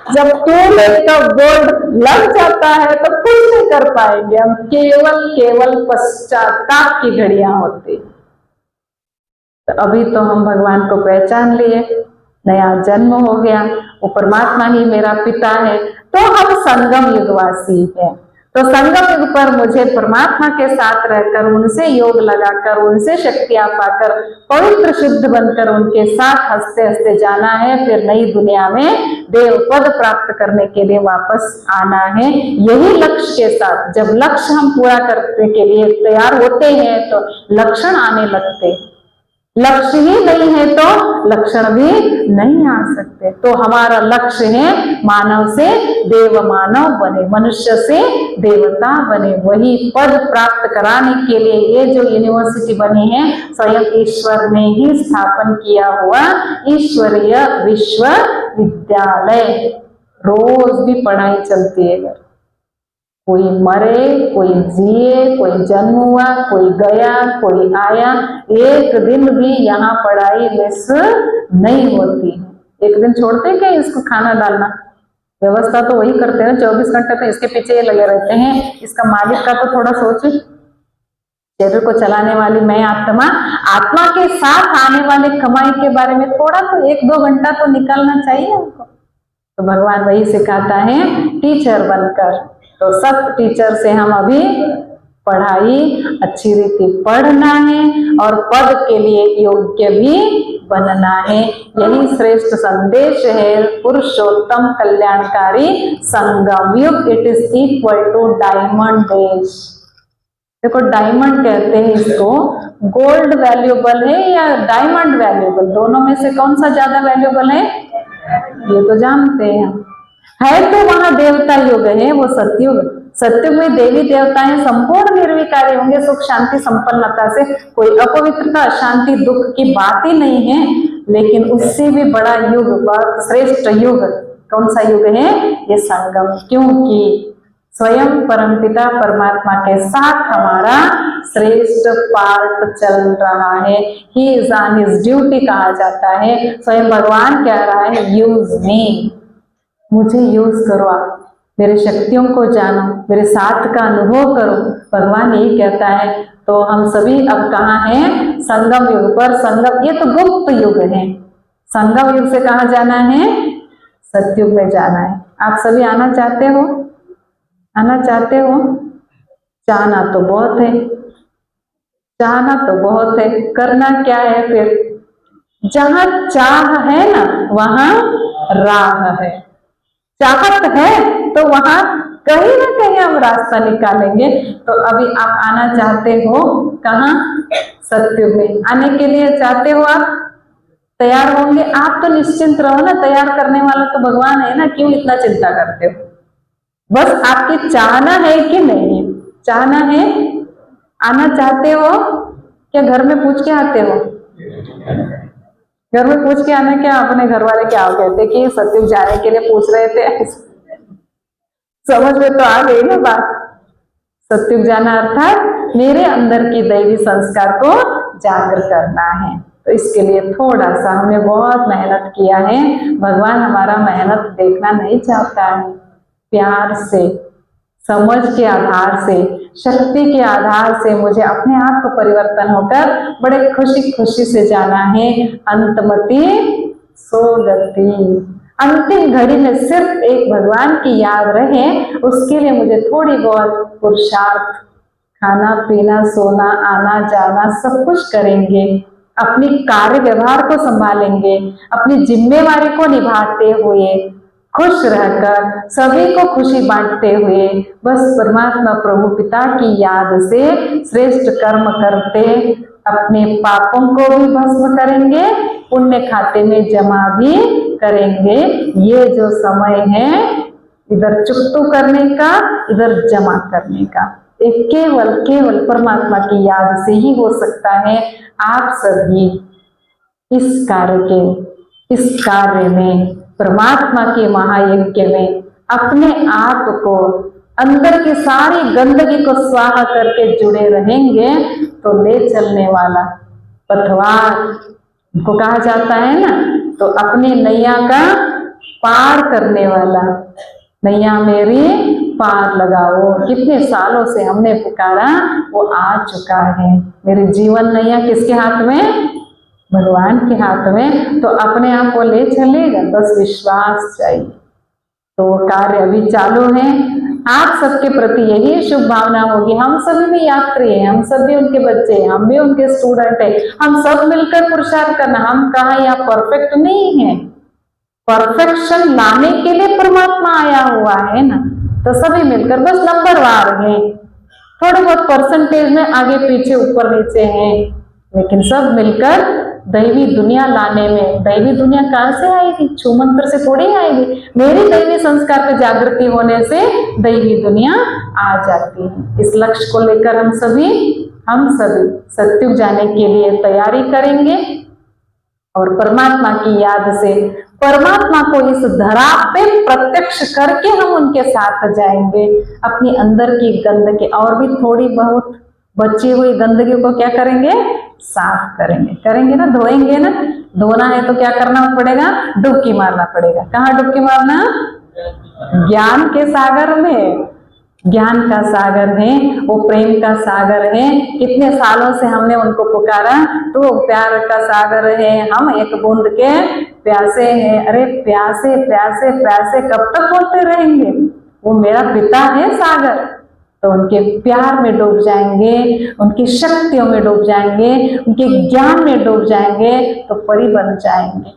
जब टू लेट का बोर्ड लग जाता है तो कुछ नहीं कर पाएंगे हम, केवल पश्चाताप की घड़ियां होती। तो अभी तो हम भगवान को पहचान लिए, नया जन्म हो गया, वो परमात्मा ही मेरा पिता है, तो हम संगम युगवासी हैं। तो संगम युग पर मुझे परमात्मा के साथ रहकर, उनसे योग लगाकर, उनसे शक्तियां पाकर, पवित्र शुद्ध बनकर उनके साथ हंसते हंसते जाना है। फिर नई दुनिया में देव पद प्राप्त करने के लिए वापस आना है, यही लक्ष्य के साथ। जब लक्ष्य हम पूरा करने के लिए तैयार होते हैं तो लक्षण आने लगते। लक्ष्य ही नहीं है तो लक्षण भी नहीं आ सकते। तो हमारा लक्ष्य है मानव से देव मानव बने, मनुष्य से देवता बने। वही पद प्राप्त कराने के लिए ये जो यूनिवर्सिटी बनी है, स्वयं ईश्वर ने ही स्थापन किया हुआ ईश्वरीय विश्वविद्यालय। रोज भी पढ़ाई चलती है। कोई मरे, कोई जिए, कोई जन्म हुआ, कोई गया, कोई आया, एक दिन भी यहाँ पढ़ाई मिस नहीं होती है। एक दिन छोड़ते क्या इसको खाना डालना? व्यवस्था तो वही करते हैं, 24 घंटे तो इसके पीछे लगे रहते हैं। इसका मालिक का तो थोड़ा सोचे। शरीर को चलाने वाली मैं आत्मा, आत्मा के साथ आने वाले कमाई के बारे में थोड़ा तो 1-2 घंटा तो निकालना चाहिए हमको। तो भगवान वही सिखाता है, टीचर बनकर। तो सब टीचर से हम अभी पढ़ाई अच्छी रीति पढ़ना है और पद के लिए योग्य भी बनना है। यही श्रेष्ठ संदेश है पुरुषोत्तम कल्याणकारी संगम युग। It is equal to diamond days. देखो डायमंड कहते हैं इसको, गोल्ड वैल्यूएबल है या डायमंड वैल्यूएबल? दोनों में से कौन सा ज्यादा वैल्यूएबल है? ये तो जानते हैं। है तो वहां देवता युग है, वो सतयुग। सतयुग में देवी देवताएं संपूर्ण निर्विकारी होंगे, सुख शांति संपन्नता से, कोई अपवित्रता अशांति दुख की बात ही नहीं है। लेकिन उससे भी बड़ा युग, श्रेष्ठ युग कौन सा युग है? ये संगम। क्योंकि स्वयं परमपिता परमात्मा के साथ हमारा श्रेष्ठ पार्ट चल रहा है। He is on his duty कहा जाता है। स्वयं भगवान कह रहा है, यूज मी, मुझे यूज करो, आप मेरे शक्तियों को जानो, मेरे साथ का अनुभव करो। भगवान यही कहता है। तो हम सभी अब कहाँ हैं? संगम युग पर। संगम ये तो गुप्त युग है। संगम युग से कहाँ जाना है? सतयुग में जाना है। आप सभी आना चाहते हो? आना चाहते हो? चाहना तो बहुत है, चाहना तो बहुत है, करना क्या है फिर? जहां चाह है ना वहां राह है। चाहत है तो वहां कहीं ना कहीं हम रास्ता निकालेंगे। तो अभी आप आना चाहते हो कहाँ? सतयुग में। आने के लिए चाहते हो आप? तैयार होंगे? आप तो निश्चिंत रहो ना, तैयार करने वाला तो भगवान है ना, क्यों इतना चिंता करते हो? बस आपकी चाहना है कि नहीं? चाहना है? आना चाहते हो क्या? घर में पूछ के आते हो? घर में पूछ के आना क्या? अपने घर वाले क्या कहते कि सतयुग जाने के लिए पूछ रहे थे? समझ में तो आ गई ना बात। सतयुग जाना अर्थात मेरे अंदर की दैवी संस्कार को जागृत करना है। तो इसके लिए थोड़ा सा हमने बहुत मेहनत किया है। भगवान हमारा मेहनत देखना नहीं चाहता है। प्यार से, समझ के आधार से, शक्ति के आधार से मुझे अपने आप को परिवर्तन होकर बड़े खुशी खुशी से जाना है। अंतमति सोगति, अंतिम घड़ी में सिर्फ एक भगवान की याद रहे, उसके लिए मुझे थोड़ी बहुत पुरुषार्थ, खाना पीना सोना आना जाना सब कुछ करेंगे, अपनी कार्य व्यवहार को संभालेंगे, अपनी जिम्मेवारी को निभाते हुए खुश रहकर सभी को खुशी बांटते हुए बस परमात्मा प्रभु पिता की याद से श्रेष्ठ कर्म करते अपने पापों को भी भस्म करेंगे, पुण्य खाते में जमा भी करेंगे। ये जो समय है इधर चुकतू करने का, इधर जमा करने का, एक केवल केवल परमात्मा की याद से ही हो सकता है। आप सभी इस कार्य में, परमात्मा के महायज्ञ में अपने आप को, अंदर की सारी गंदगी को स्वाहा करके जुड़े रहेंगे तो ले चलने वाला पतवार को कहा जाता है ना, तो अपने नैया का पार करने वाला, नैया मेरी पार लगाओ। कितने सालों से हमने पुकारा, वो आ चुका है। मेरी जीवन नैया किसके हाथ में? भगवान के हाथ में। तो अपने आप को ले चलेगा, बस विश्वास चाहिए। तो कार्य अभी चालू है। आप सबके प्रति यही शुभ भावना होगी। हम सभी भी यात्री हैं, हम सभी उनके बच्चे हैं, हम भी उनके स्टूडेंट हैं। हम सब मिलकर पुरुषार्थ करना। हम कहा यहाँ परफेक्ट नहीं है, परफेक्शन लाने के लिए परमात्मा आया हुआ है ना। तो सभी मिलकर बस नंबरवार हैं, थोड़े बहुत परसेंटेज में आगे पीछे ऊपर नीचे हैं, लेकिन सब मिलकर दैवी दुनिया लाने में। दैवी दुनिया कहाँ से आएगी? छू मंत्र से थोड़ी आएगी। मेरी दैवी संस्कार पे जागृति होने से दैवी दुनिया आ जाती है। इस लक्ष्य को लेकर हम सभी सत्युग जाने के लिए तैयारी करेंगे और परमात्मा की याद से परमात्मा को इस धरा पे प्रत्यक्ष करके हम उनके साथ जाएंगे। अपनी अंदर की गंदगी और भी थोड़ी बहुत बची हुई गंदगी को क्या करेंगे? साफ करेंगे ना, धोएंगे ना। धोना है तो क्या करना पड़ेगा? डुबकी मारना पड़ेगा। कहाँ डुबकी मारना? ज्ञान के सागर में। ज्ञान का सागर है, वो प्रेम का सागर है। कितने सालों से हमने उनको पुकारा, तो प्यार का सागर है, हम एक बूंद के प्यासे हैं। अरे प्यासे प्यासे प्यासे कब तक होते रहेंगे? वो मेरा पिता है सागर। तो उनके प्यार में डूब जाएंगे, उनकी शक्तियों में डूब जाएंगे, उनके ज्ञान में डूब जाएंगे तो परी बन जाएंगे।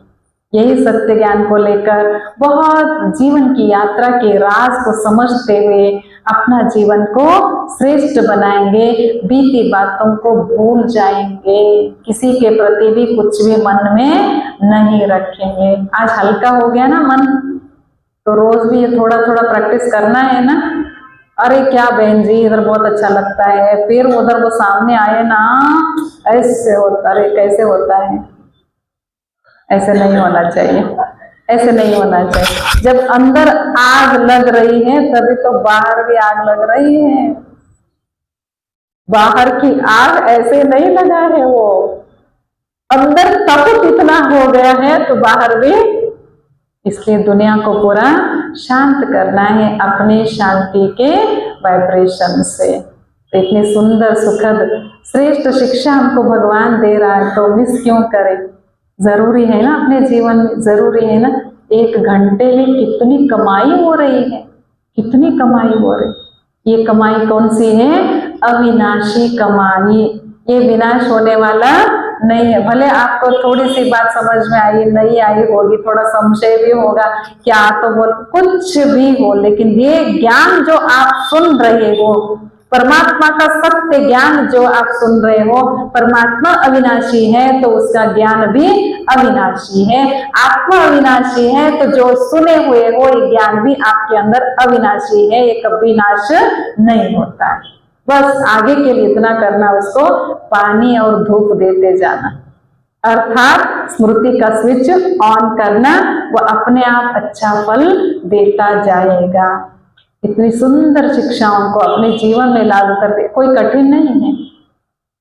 यही सत्य ज्ञान को लेकर बहुत जीवन की यात्रा के राज को समझते हुए अपना जीवन को श्रेष्ठ बनाएंगे। बीती बातों को भूल जाएंगे, किसी के प्रति भी कुछ भी मन में नहीं रखेंगे। आज हल्का हो गया ना मन, तो रोज भी ये थोड़ा थोड़ा प्रैक्टिस करना है ना। अरे क्या बहन जी इधर बहुत अच्छा लगता है, फिर उधर वो सामने आए ना, ऐसे होता, अरे कैसे होता है? ऐसे नहीं होना चाहिए, ऐसे नहीं होना चाहिए। जब अंदर आग लग रही है तभी तो बाहर भी आग लग रही है। बाहर की आग ऐसे नहीं लगा है, वो अंदर तप इतना हो गया है तो बाहर भी। इसलिए दुनिया को पूरा शांत करना है अपने शांति के वाइब्रेशन से। इतनी सुंदर सुखद श्रेष्ठ शिक्षा हमको भगवान दे रहा है, तो मिस क्यों करें? जरूरी है ना, अपने जीवन में जरूरी है ना। 1 घंटे में कितनी कमाई हो रही है, कितनी कमाई हो रही। ये कमाई कौन सी है? अविनाशी कमाई। ये विनाश होने वाला नहीं है। भले आपको थोड़ी सी बात समझ में आई, नहीं आई होगी, थोड़ा संशय भी होगा, क्या तो बोल कुछ भी हो, लेकिन ये ज्ञान जो आप सुन रहे हो, परमात्मा का सत्य ज्ञान जो आप सुन रहे हो, परमात्मा अविनाशी है तो उसका ज्ञान भी अविनाशी है। आत्मा अविनाशी है तो जो सुने हुए हो ये ज्ञान भी आपके अंदर अविनाशी है, ये कभी नाश नहीं होता है। बस आगे के लिए इतना करना, उसको पानी और धूप देते जाना, अर्थात स्मृति का स्विच ऑन करना, वो अपने आप अच्छा फल देता जाएगा। इतनी सुंदर शिक्षाओं को अपने जीवन में लागू करते, कोई कठिन नहीं है।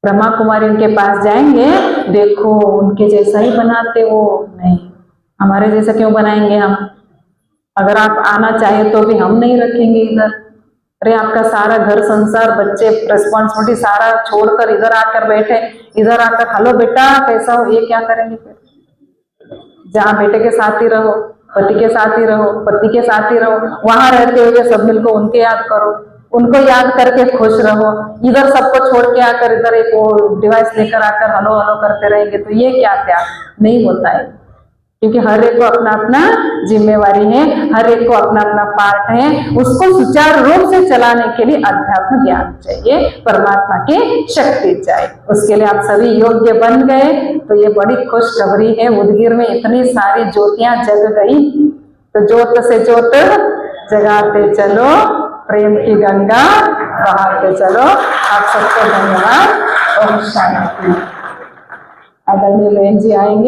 ब्रह्मा कुमारी उनके पास जाएंगे, देखो उनके जैसा ही बनाते हो, नहीं हमारे जैसा क्यों बनाएंगे हम? अगर आप आना चाहे तो भी हम नहीं रखेंगे इधर। अरे आपका सारा घर संसार बच्चे रिस्पॉन्सिबिलिटी सारा छोड़कर इधर आकर बैठे, इधर आकर हेलो बेटा कैसा हो, ये क्या करेंगे? फिर जहाँ बेटे के साथ ही रहो, पति के साथ ही रहो, पति के साथ ही रहो, वहां रहते हुए सब मिलकर उनके याद करो, उनको याद करके खुश रहो। इधर सबको छोड़ के आकर इधर एक वो डिवाइस लेकर आकर हेलो हेलो करते रहेंगे तो ये क्या क्या नहीं होता है। क्योंकि हर एक को अपना अपना जिम्मेवारी है, हर एक को अपना अपना पार्ट है। उसको सुचारू रूप से चलाने के लिए अध्यात्म ज्ञान चाहिए, परमात्मा की शक्ति चाहिए। उसके लिए आप सभी योग्य बन गए तो ये बड़ी खुशखबरी है। उदगीर में इतनी सारी ज्योतियां जग गई, तो ज्योत से ज्योत जगाते चलो, प्रेम की गंगा बहाते चलो। आप सबको धन्यवाद। ओम शांति। आदरणीय बहन जी आएंगे।